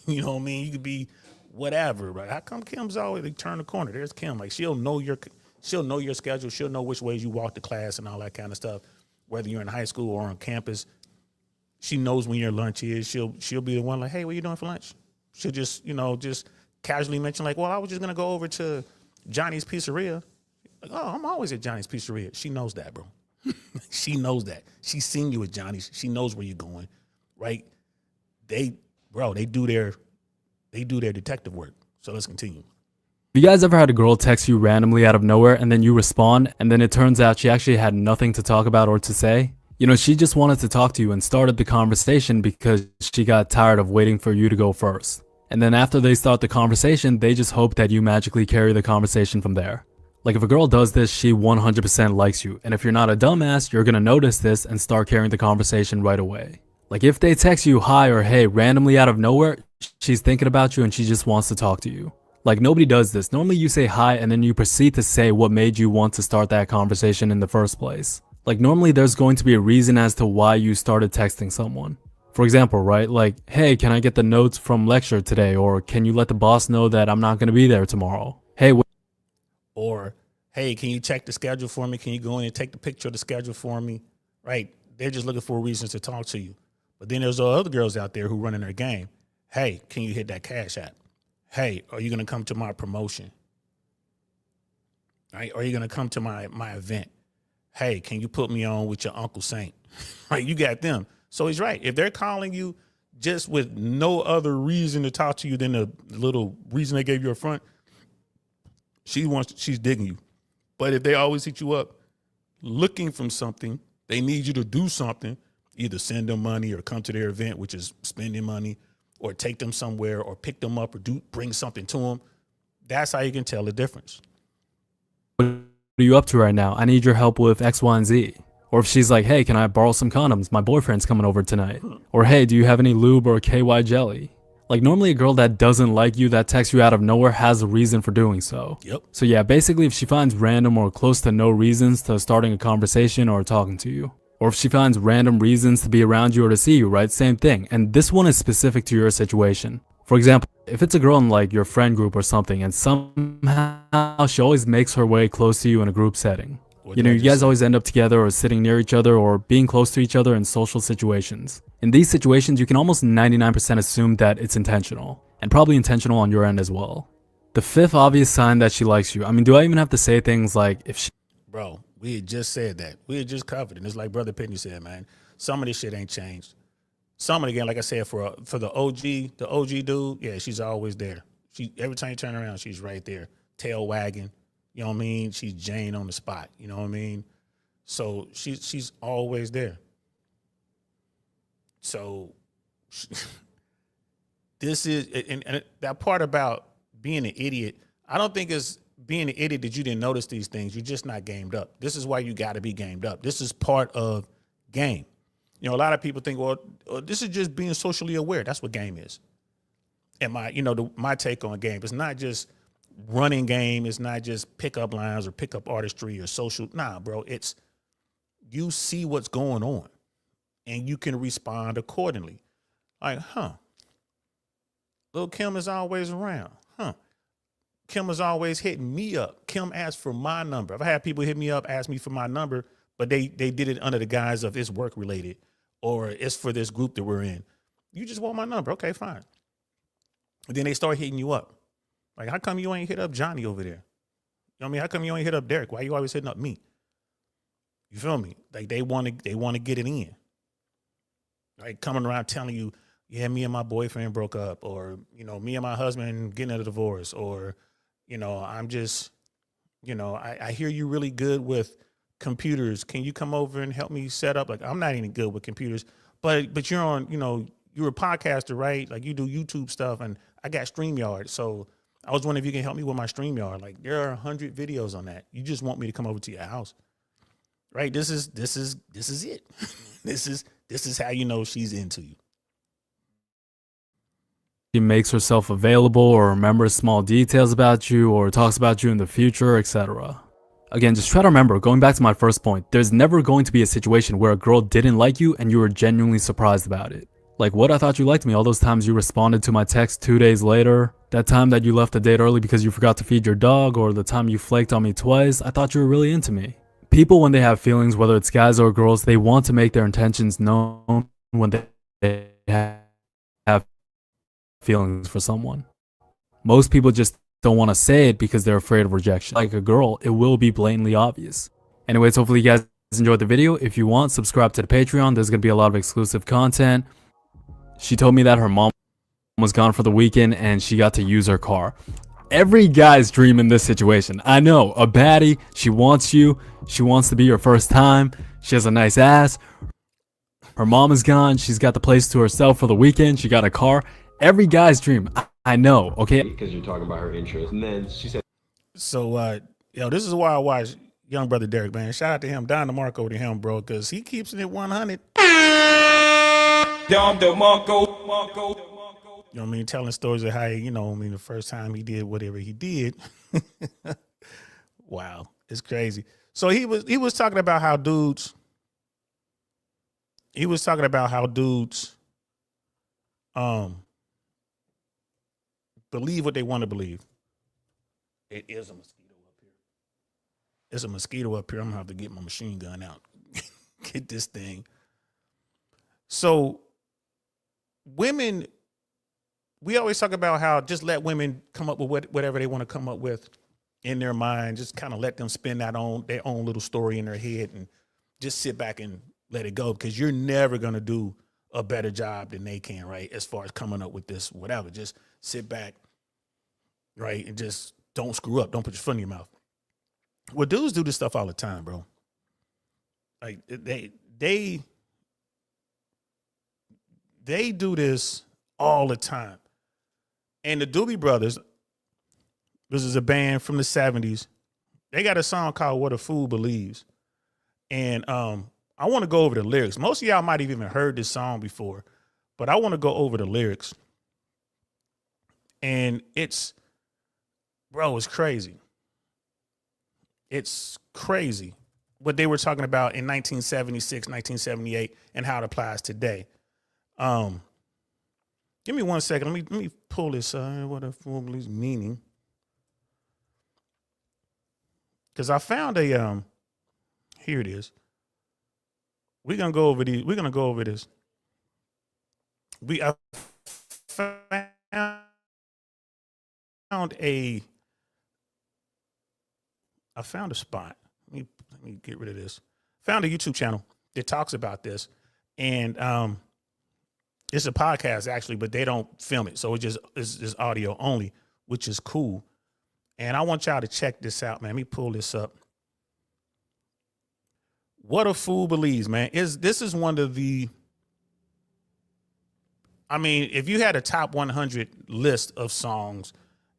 You know what I mean? You could be whatever, right? How come Kim's always, they turn the corner? There's Kim. Like, she'll know your schedule. She'll know which ways you walk to class and all that kind of stuff. Whether you're in high school or on campus, she knows when your lunch is. She'll be the one like, hey, what are you doing for lunch? She'll just, just casually mention like, well, I was just gonna go over to Johnny's Pizzeria. Like, oh, I'm always at Johnny's Pizzeria. She knows that, bro. She knows that. She's seen you at Johnny's. She knows where you're going, right? They do their detective work. So let's continue. Have you guys ever had a girl text you randomly out of nowhere and then you respond and then it turns out she actually had nothing to talk about or to say? She just wanted to talk to you and started the conversation because she got tired of waiting for you to go first. And then after they start the conversation, they just hope that you magically carry the conversation from there. Like if a girl does this, she 100% likes you. And if you're not a dumbass, you're gonna notice this and start carrying the conversation right away. Like if they text you hi or hey randomly out of nowhere, she's thinking about you and she just wants to talk to you. Like nobody does this. Normally you say hi and then you proceed to say what made you want to start that conversation in the first place. Like normally there's going to be a reason as to why you started texting someone. For example, right? Like, hey, can I get the notes from lecture today? Or can you let the boss know that I'm not gonna be there tomorrow? Hey, or, hey, can you check the schedule for me? Can you go in and take the picture of the schedule for me? Right? They're just looking for reasons to talk to you. But then there's other girls out there who running their game. Hey, can you hit that Cash App? Hey, are you going to come to my promotion? Right? Are you going to come to my event? Hey, can you put me on with your Uncle Saint? Right? You got them. So he's right. If they're calling you just with no other reason to talk to you than the little reason they gave you up front, she's digging you. But if they always hit you up looking for something, they need you to do something, either send them money or come to their event, which is spending money, or take them somewhere or pick them up or bring something to them. That's how you can tell the difference. What are you up to right now? I need your help with X, Y, and Z. Or if she's like, hey, can I borrow some condoms? My boyfriend's coming over tonight. Or hey, do you have any lube or KY jelly? Like normally a girl that doesn't like you, that texts you out of nowhere, has a reason for doing so. Yep. So yeah, basically if she finds random or close to no reasons to starting a conversation or talking to you, or if she finds random reasons to be around you or to see you, right? Same thing. And this one is specific to your situation. For example, if it's a girl in like your friend group or something and somehow she always makes her way close to you in a group setting. You know, you guys always end up together or sitting near each other or being close to each other in social situations. In these situations, you can almost 99% assume that it's intentional, and probably intentional on your end as well. The fifth obvious sign that she likes you. I mean, do I even have to say things like if she... Bro, we had just said that. We had just covered it. And it's like Brother Pitney said, man, some of this shit ain't changed. Some of the game, like I said, for the OG dude, yeah, she's always there. She every time you turn around, she's right there, tail wagging. You know what I mean? She's Jane on the spot. You know what I mean? So she's always there. So this is and that part about being an idiot. I don't think it's being an idiot that you didn't notice these things. You're just not gamed up. This is why you got to be gamed up. This is part of game. You know, a lot of people think, well, this is just being socially aware. That's what game is. And my take on game, it's not just running game. It's not just pickup lines or pickup artistry or social. Nah, bro, it's you see what's going on and you can respond accordingly. Like, Lil' Kim is always around. Kim is always hitting me up. Kim asked for my number. I've had people hit me up, ask me for my number, but they did it under the guise of it's work related or it's for this group that we're in. You just want my number. Okay, fine. And then they start hitting you up. Like, how come you ain't hit up Johnny over there? You know what I mean? How come you ain't hit up Derek? Why you always hitting up me? You feel me? Like they want to get it in. Like coming around telling you, yeah, me and my boyfriend broke up, or, me and my husband getting a divorce, or, I'm just, I hear you really good with computers. Can you come over and help me set up? Like, I'm not even good with computers, but you're on, you're a podcaster, right? Like you do YouTube stuff, and I got StreamYard. So I was wondering if you can help me with my StreamYard. Like there are 100 videos on that. You just want me to come over to your house, right? This is it. This is how you know she's into you. She makes herself available or remembers small details about you or talks about you in the future, etc. Again, just try to remember, going back to my first point, there's never going to be a situation where a girl didn't like you and you were genuinely surprised about it. Like, what? I thought you liked me all those times you responded to my text 2 days later, that time that you left a date early because you forgot to feed your dog, or the time you flaked on me twice. I thought you were really into me. People, when they have feelings, whether it's guys or girls, they want to make their intentions known when they have feelings for someone. Most people just don't want to say it because they're afraid of rejection. Like a girl, it will be blatantly obvious. Anyways, hopefully you guys enjoyed the video. If you want, subscribe to the Patreon. There's going to be a lot of exclusive content. She told me that her mom was gone for the weekend and she got to use her car. Every guy's dream in this situation. I know, a baddie, she wants you. She wants to be your first time. She has a nice ass. Her mom is gone. She's got the place to herself for the weekend. She got a car. Every guy's dream. I know, okay? Because you're talking about her interest. And then she said, so, this is why I watch young brother Derek, man. Shout out to him, Don DeMarco to him, bro, because he keeps it at 100. Don DeMarco. You know what I mean? Telling stories of how, the first time he did whatever he did. Wow. It's crazy. So he was talking about how dudes, believe what they want to believe. It is a mosquito up here. There's a mosquito up here. I'm gonna have to get my machine gun out. Get this thing. So women, we always talk about how just let women come up with whatever they want to come up with in their mind. Just kind of let them spin their own little story in their head and just sit back and let it go, because you're never going to do a better job than they can, right? As far as coming up with this, whatever, just sit back, right? And just don't screw up. Don't put your foot in your mouth. Well, dudes do this stuff all the time, bro. Like they do this all the time. And the Doobie Brothers, this is a band from the 70s. They got a song called What a Fool Believes. And I want to go over the lyrics. Most of y'all might have even heard this song before, but I want to go over the lyrics. And it's crazy. It's crazy what they were talking about in 1976, 1978, and how it applies today. Give me 1 second. Let me pull this. What a fool believes meaning. Because I found a here it is. We're gonna go over these. We're gonna go over this. I found a spot. Let me get rid of this. Found a YouTube channel that talks about this, and It's a podcast actually, but they don't film it, so it's just audio only, which is cool. And I want y'all to check this out, man. Let me pull this up. What a Fool Believes, man. This is one of the, I mean, if you had a top 100 list of songs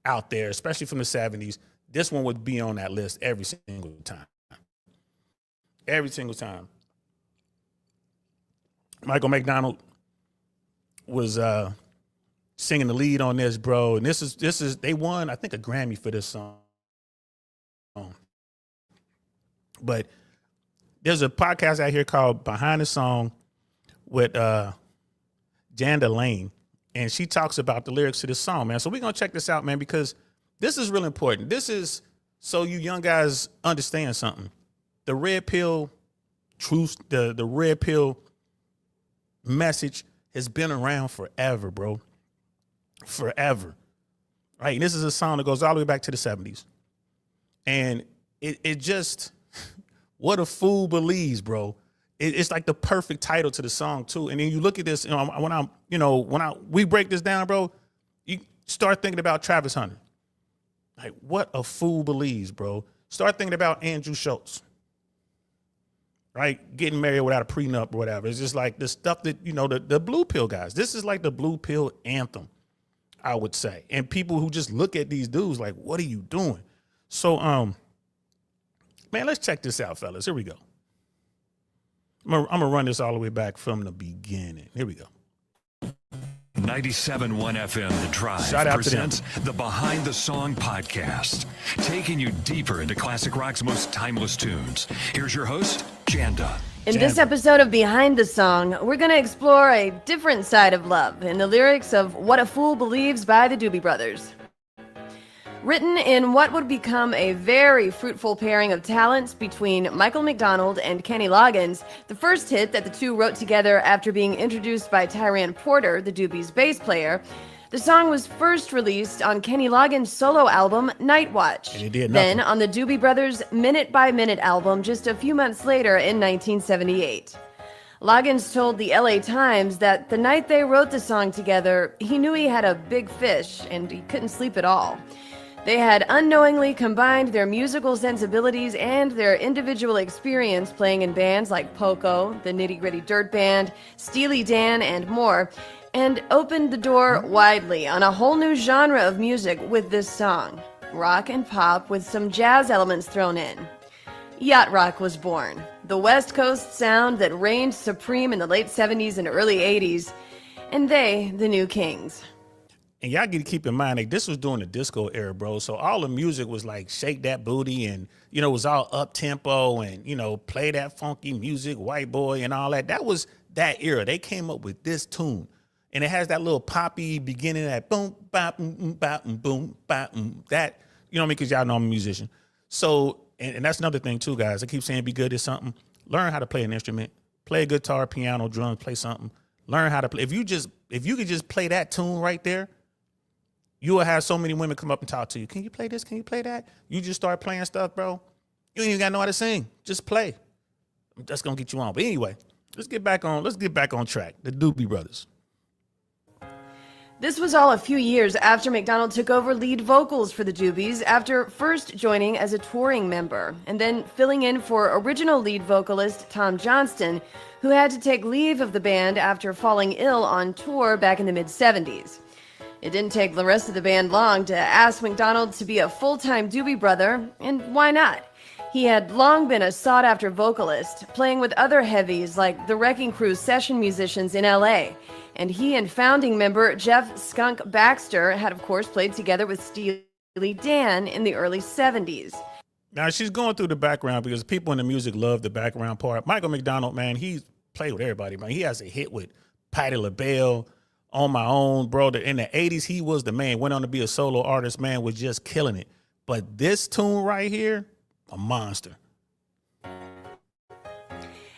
out there, especially from the 70s, this one would be on that list every single time. Every single time. Michael McDonald was singing the lead on this, bro. And this is they won, I think, a Grammy for this song. But there's a podcast out here called Behind the Song with Janda Lane, and she talks about the lyrics to this song, man. So we're gonna check this out, man, because this is real important. This is so you young guys understand something. The red pill truth, the red pill message has been around forever, bro. Forever. Right? And this is a song that goes all the way back to the 70s. And it just, what a fool believes, bro. It's like the perfect title to the song too. And then you look at this, when we break this down, bro, you start thinking about Travis Hunter. Like, what a fool believes, bro. Start thinking about Andrew Schultz. Right? Getting married without a prenup or whatever. It's just like the stuff that, the blue pill guys. This is like the blue pill anthem, I would say. And people who just look at these dudes like, what are you doing? So, man, let's check this out, fellas. Here we go. I'm gonna run this all the way back from the beginning. Here we go. 97.1 FM The Drive Shout out presents the Behind the Song podcast, taking you deeper into classic rock's most timeless tunes. Here's your host, Janda. In this episode of Behind the Song, we're going to explore a different side of love in the lyrics of What a Fool Believes by the Doobie Brothers. Written in what would become a very fruitful pairing of talents between Michael McDonald and Kenny Loggins, the first hit that the two wrote together after being introduced by Tyrant Porter, the Doobies' bass player, the song was first released on Kenny Loggins' solo album, Night Watch. And it did then nothing. on the Doobie Brothers' Minute by Minute album just a few months later in 1978. Loggins told the LA Times that the night they wrote the song together, he knew he had a big fish and he couldn't sleep at all. They had unknowingly combined their musical sensibilities and their individual experience playing in bands like Poco, the Nitty Gritty Dirt Band, Steely Dan, and more, and opened the door widely on a whole new genre of music with this song, rock and pop with some jazz elements thrown in. Yacht rock was born, the West Coast sound that reigned supreme in the late 70s and early 80s, and they, the new kings. And y'all got to keep in mind, like, this was during the disco era, bro. So all the music was like shake that booty and, it was all up tempo and, play that funky music, white boy and all that. That was that era. They came up with this tune. And it has that little poppy beginning, that boom, bop, boom, bop, boom, bop, that, you know what I mean? Because y'all know I'm a musician. So, and that's another thing too, guys. I keep saying be good at something. Learn how to play an instrument. Play a guitar, piano, drums, play something. Learn how to play. If you could just play that tune right there, you will have so many women come up and talk to you. Can you play this? Can you play that? You just start playing stuff, bro. You ain't even got to know how to sing. Just play. That's going to get you on. But anyway, let's get back on track. The Doobie Brothers. This was all a few years after McDonald took over lead vocals for the Doobies after first joining as a touring member and then filling in for original lead vocalist Tom Johnston, who had to take leave of the band after falling ill on tour back in the mid-70s. It didn't take the rest of the band long to ask McDonald to be a full-time Doobie Brother, and why not? He had long been a sought-after vocalist, playing with other heavies like the Wrecking Crew session musicians in LA, and he and founding member Jeff "Skunk" Baxter had of course played together with Steely Dan in the early 70s. Now she's going through the background because people in the music love the background part. Michael McDonald, man, he's played with everybody, man. He has a hit with Patti LaBelle, On My Own, bro. In the 80s, he was the man. Went on to be a solo artist, man, was just killing it. But this tune right here, a monster.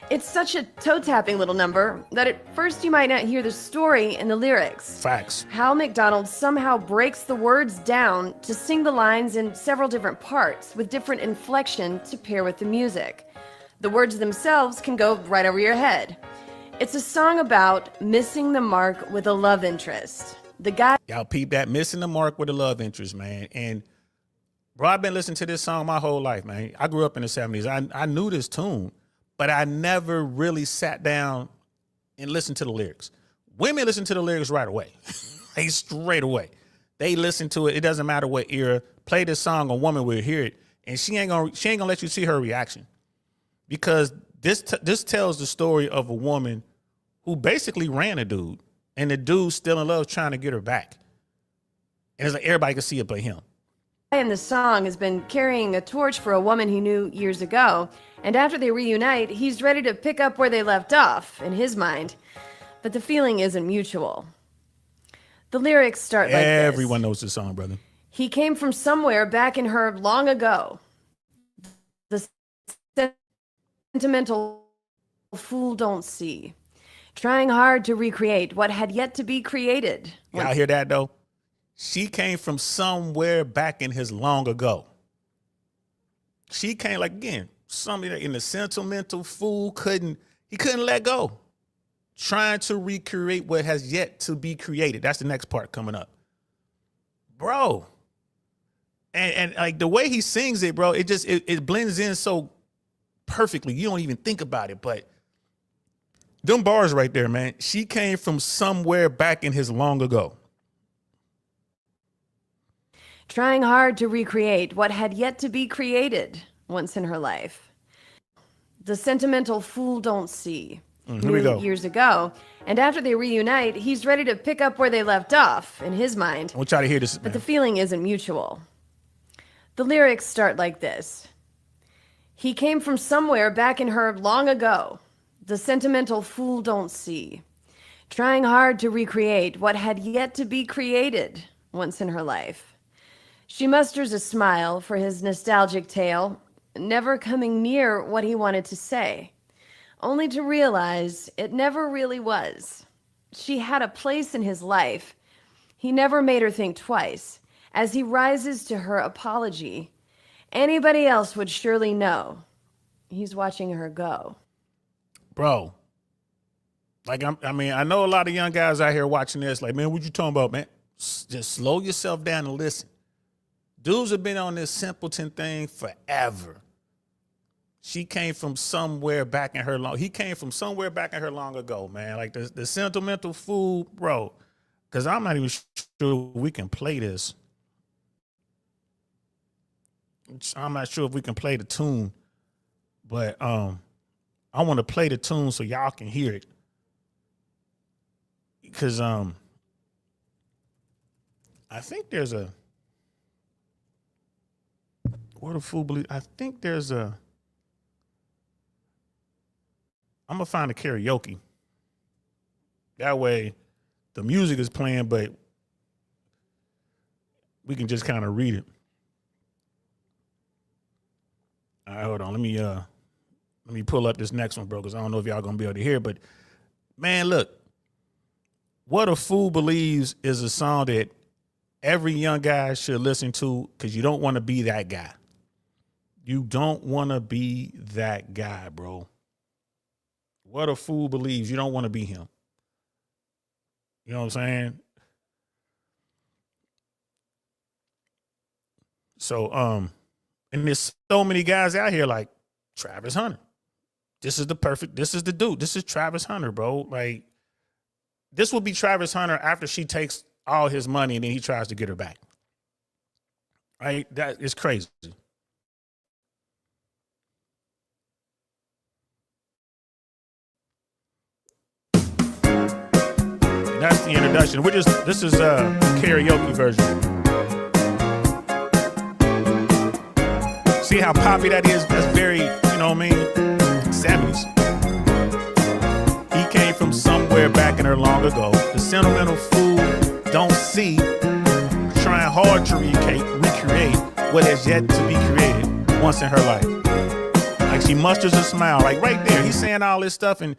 It's such a toe-tapping little number that at first you might not hear the story in the lyrics. Facts. How McDonald somehow breaks the words down to sing the lines in several different parts with different inflection to pair with the music. The words themselves can go right over your head. It's a song about missing the mark with a love interest. The guy Y'all peep that, missing the mark with a love interest, man. And bro, I've been listening to this song my whole life, man. I grew up in the 70s. I knew this tune, but I never really sat down and listened to the lyrics. Women listen to the lyrics right away. Like straight away. They listen to it. It doesn't matter what era. Play this song, a woman will hear it, and she ain't gonna let you see her reaction. Because this tells the story of a woman who basically ran a dude, and the dude's still in love trying to get her back. And it's like everybody can see it but him. in the song has been carrying a torch for a woman he knew years ago, and after they reunite, he's ready to pick up where they left off, in his mind. But the feeling isn't mutual. The lyrics start like this. Everyone knows this song, brother. He came from somewhere back in her long ago. The sentimental fool don't see. Trying hard to recreate what had yet to be created. Y'all hear that, though? She came from somewhere back in his long ago. She came, like, again, somebody that in the sentimental fool couldn't let go. Trying to recreate what has yet to be created. That's the next part coming up. Bro. And like the way he sings it, bro, it blends in so perfectly. You don't even think about it, but them bars right there, man. She came from somewhere back in his long ago. Trying hard to recreate what had yet to be created once in her life. The sentimental fool don't see. Here we go. Years ago, and after they reunite, he's ready to pick up where they left off, in his mind. I want y'all to hear this, man. But the feeling isn't mutual. The lyrics start like this. He came from somewhere back in her long ago. The sentimental fool don't see. Trying hard to recreate what had yet to be created once in her life. She musters a smile for his nostalgic tale, never coming near what he wanted to say, only to realize it never really was. She had a place in his life. He never made her think twice. As he rises to her apology, anybody else would surely know. He's watching her go. Bro, like, I mean, I know a lot of young guys out here watching this, like, man, what you talking about, man? Just slow yourself down and listen. Dudes have been on this simpleton thing forever. She came from somewhere back in her long. He came from somewhere back in her long ago, man. Like the sentimental fool, bro. Because I'm not even sure we can play this. I'm not sure if we can play the tune, but I want to play the tune so y'all can hear it. Because I think there's a what a fool believe. I think there's a. I'm gonna find a karaoke. That way, the music is playing, but we can just kind of read it. All right, hold on. Let me pull up this next one, bro, because I don't know if y'all gonna be able to hear. But man, look, What a Fool Believes is a song that every young guy should listen to because you don't want to be that guy. You don't want to be that guy, bro. What a Fool Believes. You don't want to be him. You know what I'm saying? So, and there's so many guys out here like Travis Hunter. This is the dude. This is Travis Hunter, bro. Like, this would be Travis Hunter after she takes all his money and then he tries to get her back. Right? That is crazy. That's the introduction. This is a karaoke version. See how poppy that is? That's very, you know what I mean? 70s. He came from somewhere back in her long ago. The sentimental fool don't see. Trying hard to recreate what has yet to be created once in her life. Like, she musters a smile. Like, right there, he's saying all this stuff and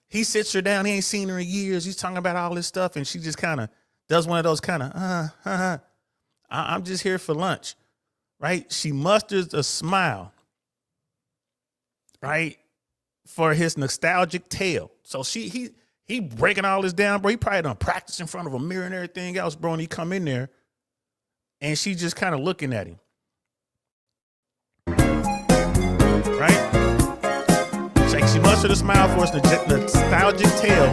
he sits her down. He ain't seen her in years. He's talking about all this stuff. And she just kind of does one of those kind of, I'm just here for lunch. Right? She musters a smile. Right? for his nostalgic tale. So he breaking all this down, bro. He probably done practice in front of a mirror and everything else, bro. And he come in there and she just kind of looking at him. Right? It's like she mustered a smile for his nostalgic tale,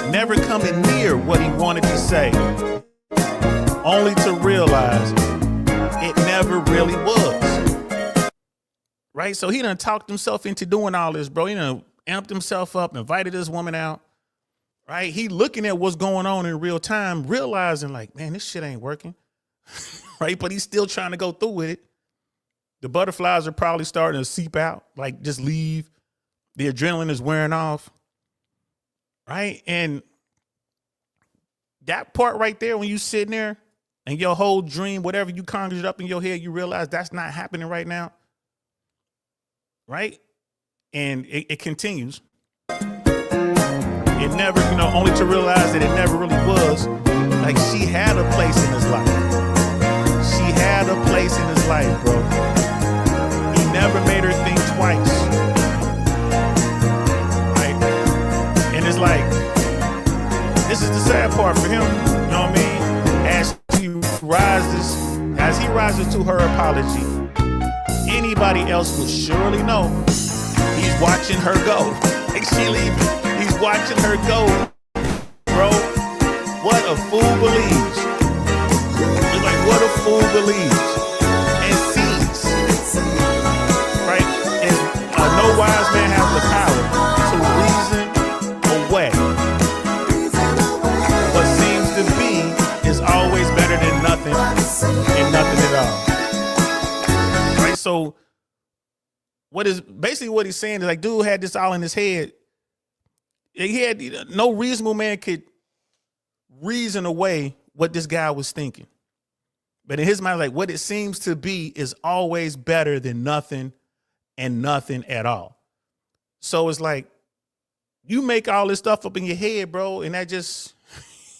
never coming near what he wanted to say, only to realize it never really was. Right? So he done talked himself into doing all this, bro. He done amped himself up, invited this woman out. Right? He looking at what's going on in real time, realizing like, man, this shit ain't working. Right? But he's still trying to go through with it. The butterflies are probably starting to seep out, like just leave. The adrenaline is wearing off. Right? And that part right there, when you sitting there and your whole dream, whatever you conjured up in your head, you realize that's not happening right now. Right? And it continues. It never, only to realize that it never really was. Like she had a place in his life. She had a place in his life, bro. He never made her think twice. Right? And it's like, this is the sad part for him, you know what I mean? As he rises to her apology, anybody else would surely know he's watching her go. Like she leaving, he's watching her go, bro. What a fool believes. It's like what a fool believes and sees, right? And no wise man has the power to reason away what seems to be is always better than nothing and nothing at all. Right? So what he's saying is like, dude had this all in his head. He had no reasonable man could reason away what this guy was thinking. But in his mind, like what it seems to be is always better than nothing and nothing at all. So it's like you make all this stuff up in your head, bro, and that just,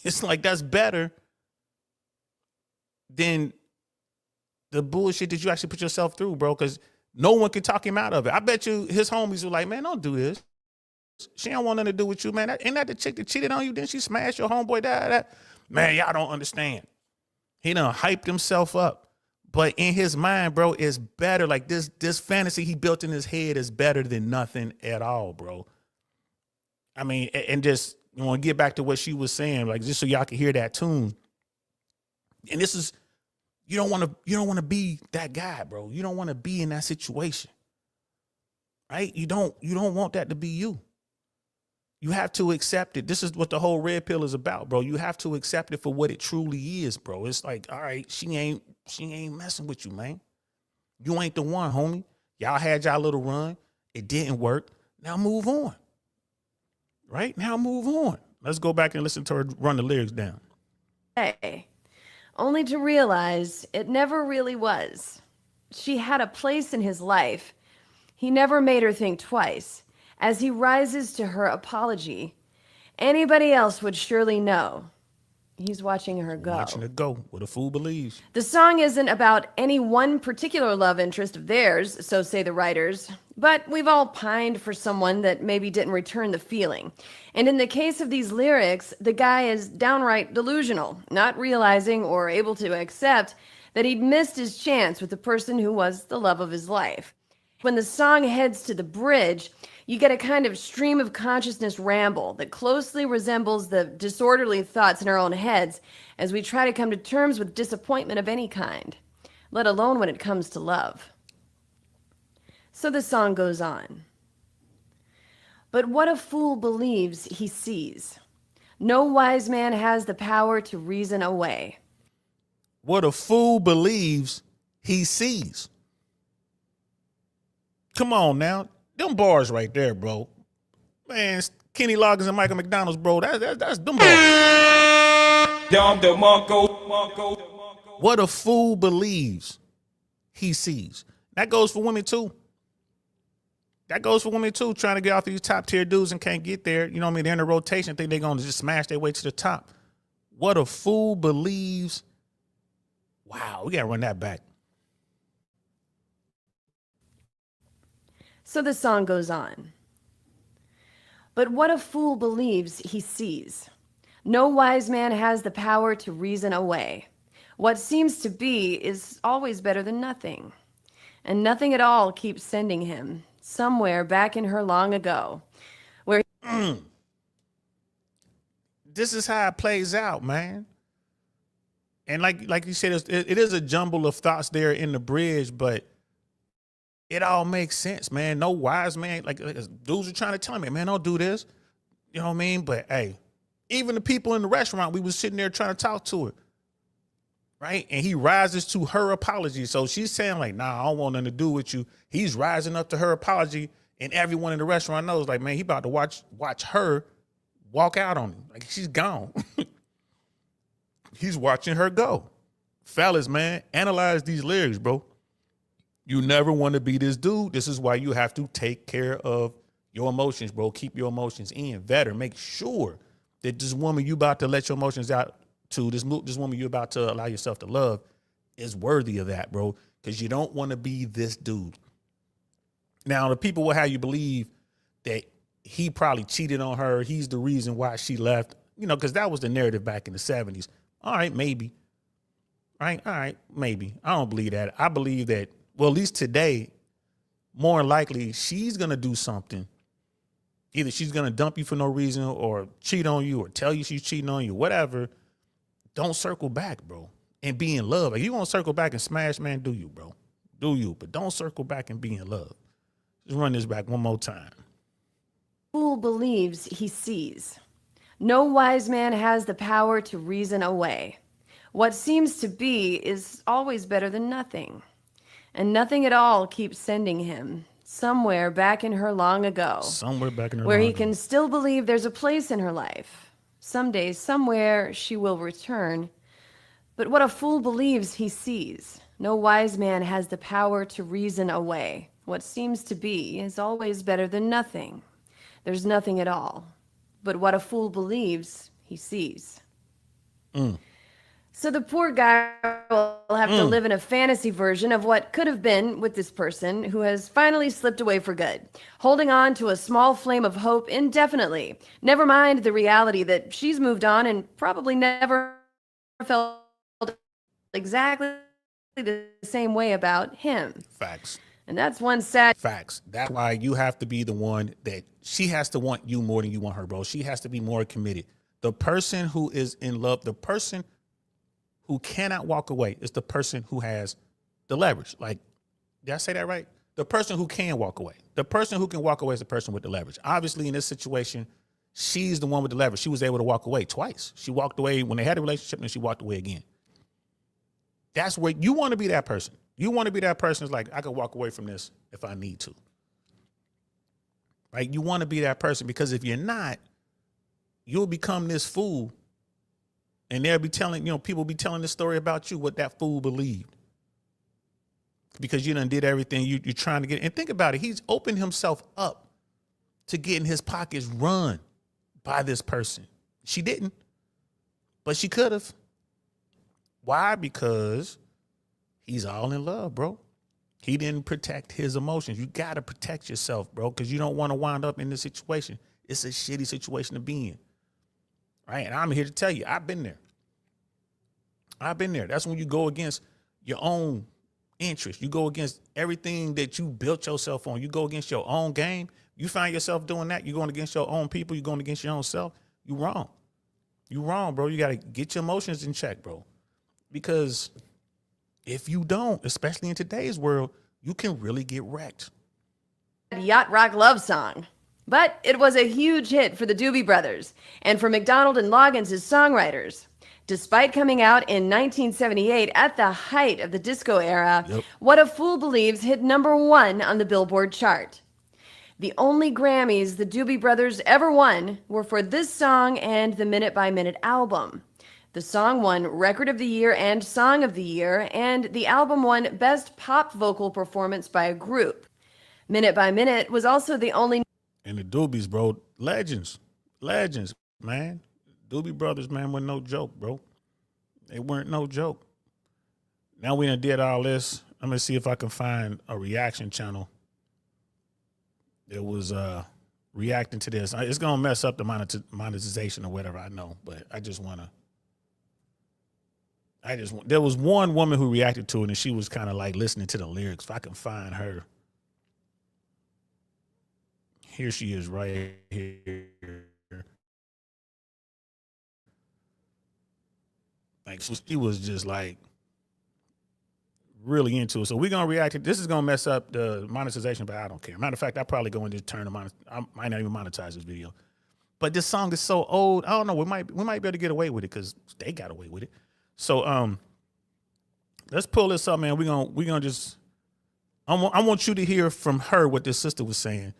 it's like that's better than the bullshit that you actually put yourself through, bro, because no one can talk him out of it. I bet you his homies were like, man, don't do this. She don't want nothing to do with you, man. Ain't that the chick that cheated on you? Didn't she smash your homeboy? That? Man, y'all don't understand. He done hyped himself up. But in his mind, bro, it's better. Like this fantasy he built in his head is better than nothing at all, bro. I mean, and just you want to get back to what she was saying, like just so y'all can hear that tune. And this is, you don't want to be that guy, bro. You don't want to be in that situation. Right? You don't want that to be you. You have to accept it. This is what the whole red pill is about, bro. You have to accept it for what it truly is, bro. It's like, all right, she ain't messing with you, man. You ain't the one, homie. Y'all had y'all little run. It didn't work. Now move on. Right? Now move on. Let's go back and listen to her run the lyrics down. Hey, only to realize it never really was. She had a place in his life. He never made her think twice. As he rises to her apology, anybody else would surely know. He's watching her go. Watching her go. What a fool believes. The song isn't about any one particular love interest of theirs, so say the writers, but we've all pined for someone that maybe didn't return the feeling. And in the case of these lyrics, the guy is downright delusional, not realizing or able to accept that he'd missed his chance with the person who was the love of his life. When the song heads to the bridge, you get a kind of stream of consciousness ramble that closely resembles the disorderly thoughts in our own heads as we try to come to terms with disappointment of any kind, let alone when it comes to love. So the song goes on. But what a fool believes he sees. No wise man has the power to reason away. What a fool believes he sees. Come on now. Them bars right there, bro. Man, Kenny Loggins and Michael McDonald's, bro. That's them bars. What a fool believes he sees. That goes for women too. Trying to get off these top tier dudes and can't get there. You know what I mean? They're in a rotation, think they're going to just smash their way to the top. What a fool believes. Wow, we got to run that back. So the song goes on. But what a fool believes he sees. No wise man has the power to reason away. What seems to be is always better than nothing. And nothing at all keeps sending him somewhere back in her long ago, where This is how it plays out, man. And like you said, it is a jumble of thoughts there in the bridge, but it all makes sense, man. No wise man, like dudes are trying to tell me, man, don't do this. You know what I mean? But hey, even the people in the restaurant, we was sitting there trying to talk to her, right? And he rises to her apology. So she's saying like, nah, I don't want nothing to do with you. He's rising up to her apology, and everyone in the restaurant knows, like, man, he about to watch her walk out on him. Like, she's gone. He's watching her go. Fellas, man, analyze these lyrics, bro. You never want to be this dude. This is why you have to take care of your emotions, bro. Keep your emotions in. Vet her. Make sure that this woman you about to let your emotions out to, this woman you're about to allow yourself to love, is worthy of that, bro. Because you don't want to be this dude. Now, the people will have you believe that he probably cheated on her. He's the reason why she left, you know, because that was the narrative back in the 70s. All right, maybe. Right? All right, maybe. I don't believe that. I believe that, well, at least today, more likely she's going to do something. Either she's going to dump you for no reason or cheat on you or tell you she's cheating on you, whatever. Don't circle back, bro, and be in love. Like, you want to circle back and smash, man, do you, bro. Do you. But don't circle back and be in love. Just run this back one more time. fool believes he sees. No wise man has the power to reason away. What seems to be is always better than nothing. And nothing at all keeps sending him somewhere back in her long ago. Somewhere back in her where long he ago. can still believe there's a place in her life. Someday, somewhere, she will return. But what a fool believes he sees. No wise man has the power to reason away. What seems to be is always better than nothing. There's nothing at all. But what a fool believes he sees. So the poor guy will have to live in a fantasy version of what could have been with this person who has finally slipped away for good, holding on to a small flame of hope indefinitely. Never mind the reality that she's moved on and probably never felt exactly the same way about him. Facts. And that's one sad Facts. That's why you have to be the one that she has to want you more than you want her, bro. She has to be more committed. The person who is in love, the person who cannot walk away is the person who has the leverage. Like, did I say that right? The person who can walk away. The person who can walk away is the person with the leverage. Obviously, in this situation, she's the one with the leverage. She was able to walk away twice. She walked away when they had a relationship, and she walked away again. That's where you want to be, that person. You want to be that person who's like, I could walk away from this if I need to. Right? You want to be that person, because if you're not, you'll become this fool. And they'll be telling, people be telling the story about you, what that fool believed. Because you done did everything you're trying to get. And think about it. He's opened himself up to getting his pockets run by this person. She didn't, but she could have. Why? Because he's all in love, bro. He didn't protect his emotions. You got to protect yourself, bro, because you don't want to wind up in this situation. It's a shitty situation to be in. Right? And I'm here to tell you, I've been there. I've been there. That's when you go against your own interests. You go against everything that you built yourself on. You go against your own game. You find yourself doing that. You're going against your own people. You're going against your own self. You're wrong. You're wrong, bro. You got to get your emotions in check, bro. Because if you don't, especially in today's world, you can really get wrecked. yacht rock love song. But it was a huge hit for the Doobie Brothers and for McDonald and Loggins as songwriters. Despite coming out in 1978 at the height of the disco era, What a Fool Believes hit #1 on the Billboard chart. The only Grammys the Doobie Brothers ever won were for this song and the Minute by Minute album. The song won Record of the Year and Song of the Year, and the album won Best Pop Vocal Performance by a Group. Minute by Minute was also the only... And the Doobies, bro, legends, man. Doobie Brothers, man, were no joke, bro. They weren't no joke. Now we done did all this. I'm going to see if I can find a reaction channel that was reacting to this. It's gonna mess up the monetization or whatever, I know, but there was one woman who reacted to it, and she was kind of like listening to the lyrics. If I can find her. Here she is right here. Like she was just like really into it. So we're gonna react to this. Is gonna mess up the monetization, but I don't care. Matter of fact, I probably go and just turn the I might not even monetize this video. But this song is so old. I don't know. We might be able to get away with it because they got away with it. So let's pull this up, man. We're gonna just I want you to hear from her what this sister was saying.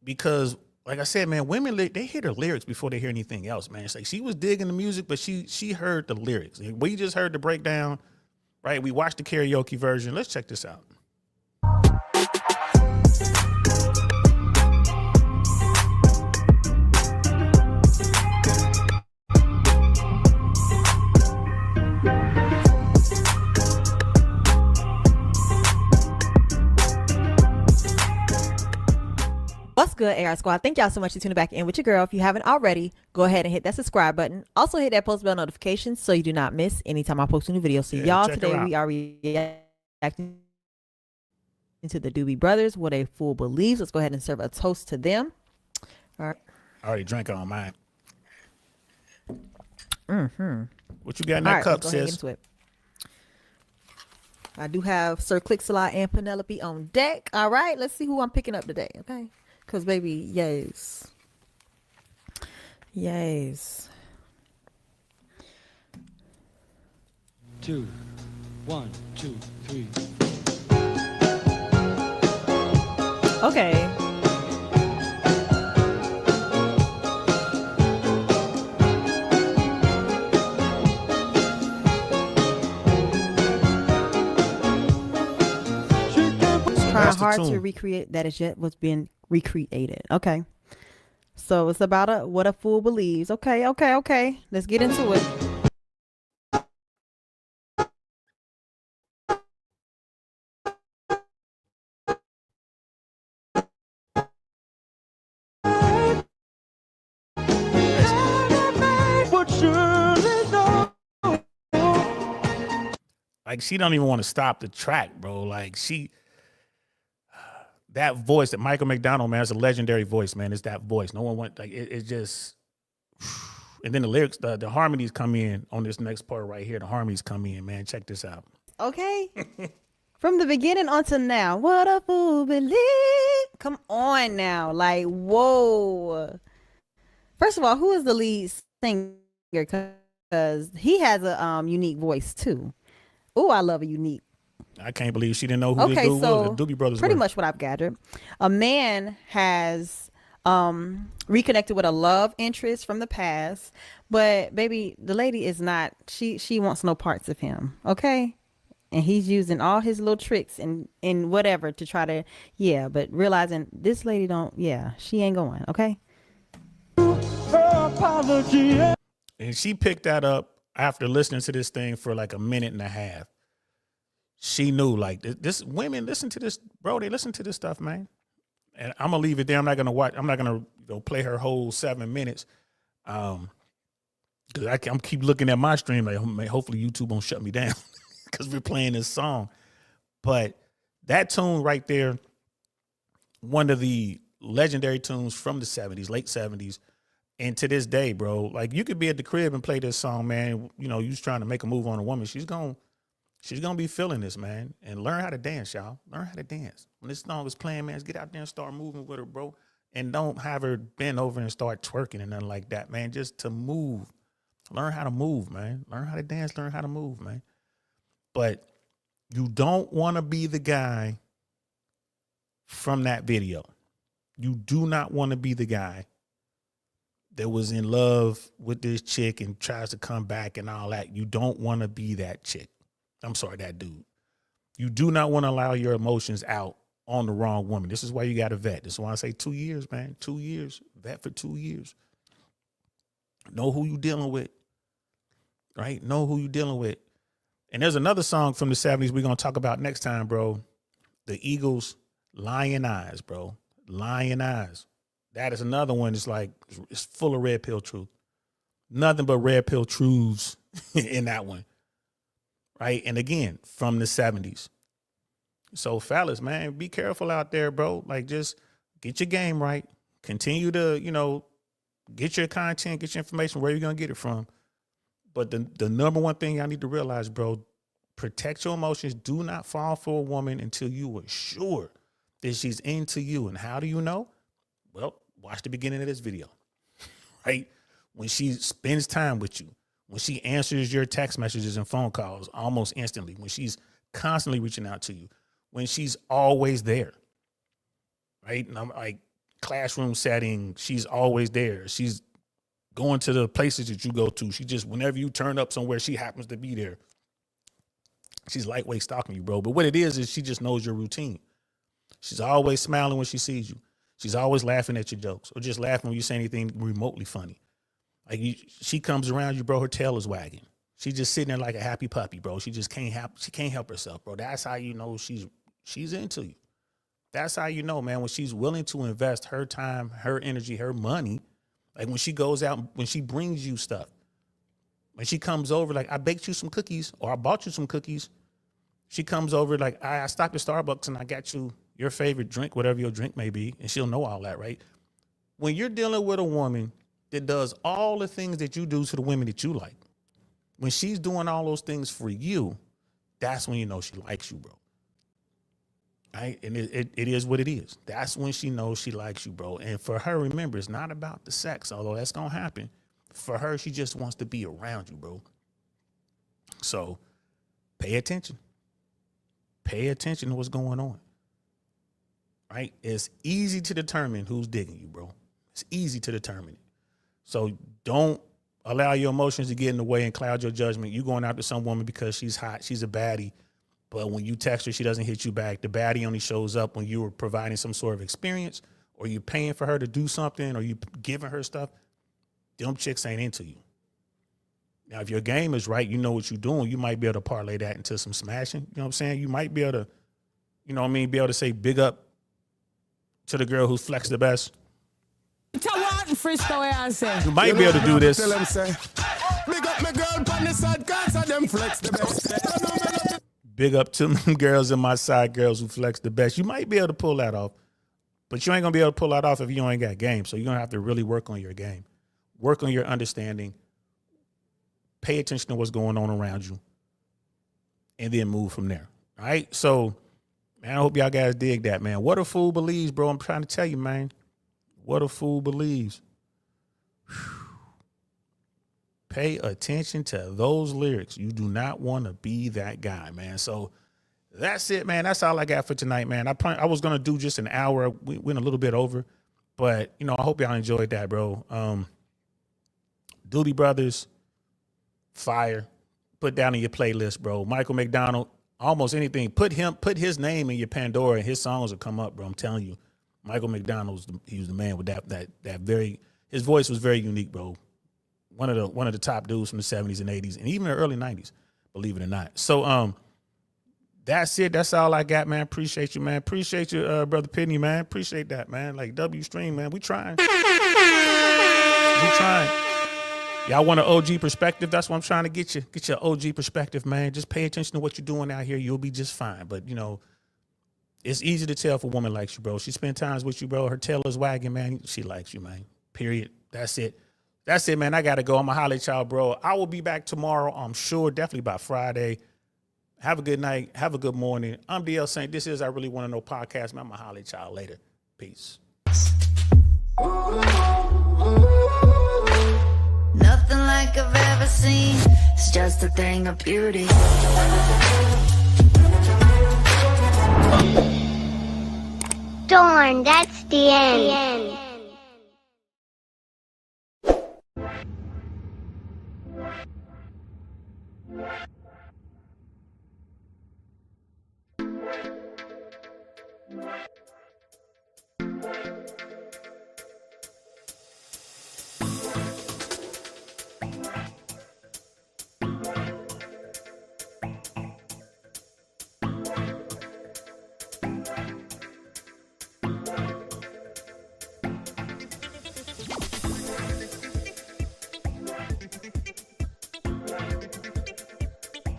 Because like I said, man, women, they hear the lyrics before they hear anything else, man. It's like she was digging the music, but she heard the lyrics. We just heard the breakdown, right? We watched the karaoke version. Let's check this out. What's good, AR Squad? Thank y'all so much for tuning back in with your girl. If you haven't already, go ahead and hit that subscribe button. Also hit that post bell notification so you do not miss anytime I post a new video. So y'all, today we are reacting to the Doobie Brothers, What a Fool Believes. Let's go ahead and serve a toast to them. All right. I already drank on mine. Mm-hmm. What you got in that cup, let's go ahead and sis? get into it. I do have Sir Clicksalot and Penelope on deck. All right, let's see who I'm picking up today, okay? Because, baby, yes. Yes. 2, 1, 2, 3. Okay. Trying hard to recreate that is yet was being recreated. Okay. So it's about what a fool believes. Okay. Let's get into it. Like she don't even want to stop the track, bro. Like that voice that Michael McDonald, man, is a legendary voice, man. It's that voice. No one went like it just. And then the lyrics, the harmonies come in on this next part right here. The harmonies come in, man. Check this out. Okay. From the beginning until now, what a fool believe. Come on now, like whoa. First of all, who is the lead singer? Because he has a unique voice too. Oh, I love a unique. I can't believe she didn't know who this dude was. The Doobie Brothers. Pretty much what I've gathered. A man has reconnected with a love interest from the past, but baby, the lady is not. She wants no parts of him. Okay, and he's using all his little tricks and whatever to try to but realizing this lady don't. Yeah, she ain't going. Okay. And she picked that up after listening to this thing for like a minute and a half. She knew like this women listen to this, bro. They listen to this stuff, man. And I'm gonna leave it there. I'm not gonna play her whole 7 minutes. Cause I'm keep looking at my stream like hopefully YouTube won't shut me down because we're playing this song. But that tune right there, one of the legendary tunes from the 70s, late 70s. And to this day, bro, like you could be at the crib and play this song, man. You know, you was trying to make a move on a woman. She's gonna be feeling this, man. And learn how to dance, y'all. Learn how to dance. When this song is playing, man, just get out there and start moving with her, bro. And don't have her bend over and start twerking and nothing like that, man. Just to move. Learn how to move, man. Learn how to dance, learn how to move, man. But you don't want to be the guy from that video. You do not want to be the guy that was in love with this chick and tries to come back and all that. You don't want to be that chick. I'm sorry, that dude. You do not want to allow your emotions out on the wrong woman. This is why you got to vet. This is why I say 2 years, man. 2 years. Vet for 2 years. Know who you dealing with. Right? Know who you dealing with. And there's another song from the 70s we're going to talk about next time, bro. The Eagles, Lion Eyes, bro. Lying eyes. That is another one. It's like, it's full of red pill truth. Nothing but red pill truths in that one. Right? And again, from the 70s. So fellas, man, be careful out there, bro. Like, just get your game right. Continue to, get your content, get your information where you're going to get it from. But the number one thing y'all need to realize, bro, protect your emotions. Do not fall for a woman until you are sure that she's into you. And how do you know? Well, watch the beginning of this video, right? When she spends time with you, when she answers your text messages and phone calls almost instantly, when she's constantly reaching out to you, when she's always there, right? And I'm like, classroom setting, she's always there. She's going to the places that you go to. She just, whenever you turn up somewhere, she happens to be there. She's lightweight stalking you, bro. But what it is she just knows your routine. She's always smiling when she sees you. She's always laughing at your jokes or just laughing when you say anything remotely funny. Like she comes around you, bro, her tail is wagging. She's just sitting there like a happy puppy, bro. She just can't help herself, bro. That's how you know she's into you. That's how you know, man, when she's willing to invest her time, her energy, her money. Like when she goes out, when she brings you stuff, when she comes over, like, I baked you some cookies or I bought you some cookies. She comes over like, I stopped at Starbucks and I got you your favorite drink, whatever your drink may be. And she'll know all that, right? When you're dealing with a woman that does all the things that you do to the women that you like, when she's doing all those things for you, that's when you know she likes you, bro. Right? And it is what it is. That's when she knows she likes you, bro. And for her, remember, it's not about the sex, although that's going to happen. For her, she just wants to be around you, bro. So pay attention. Pay attention to what's going on. Right? It's easy to determine who's digging you, bro. It's easy to determine it. So don't allow your emotions to get in the way and cloud your judgment. You going out to some woman because she's hot, she's a baddie. But when you text her, she doesn't hit you back. The baddie only shows up when you were providing some sort of experience or you paying for her to do something or you giving her stuff. Them chicks ain't into you. Now, if your game is right, you know what you're doing, you might be able to parlay that into some smashing. You know what I'm saying? You might be able to, be able to say big up to the girl who flexed the best. You might be able to do this. Big up my girl on the side, cause of them flex the best. Big up to them girls in my side, girls who flex the best. You might be able to pull that off, but you ain't going to be able to pull that off if you ain't got game. So you're going to have to really work on your game. Work on your understanding. Pay attention to what's going on around you. And then move from there. All right? So, man, I hope y'all guys dig that, man. What a fool believes, bro. I'm trying to tell you, man. What a fool believes. Whew. Pay attention to those lyrics. You do not want to be that guy, man. So that's it, man. That's all I got for tonight, man. I was going to do just an hour. We went a little bit over. But, I hope y'all enjoyed that, bro. Doobie Brothers, fire. Put down in your playlist, bro. Michael McDonald, almost anything. Put his name in your Pandora and his songs will come up, bro. I'm telling you. Michael McDonald, he was the man with that very, his voice was very unique, bro. One of the top dudes from the 70s and 80s and even the early 90s, believe it or not. So that's it. That's all I got, man. Appreciate you, man. Appreciate you, Brother Pitney, man. Appreciate that, man. Like W Stream, man. We trying. We trying. Y'all want an OG perspective? That's what I'm trying to get you. Get your OG perspective, man. Just pay attention to what you're doing out here. You'll be just fine. But, it's easy to tell if a woman likes you, bro. She spent times with you, bro. Her tail is wagging, man. She likes you, man. Period. That's it. That's it, man. I got to go. I'm going to holler at y'all, bro. I will be back tomorrow, I'm sure, definitely by Friday. Have a good night. Have a good morning. I'm DL Saint. This is I Really Want to Know podcast, man. I'm going to holler at y'all later. Peace. Nothing like I've ever seen. It's just a thing of beauty. Darn, that's the end.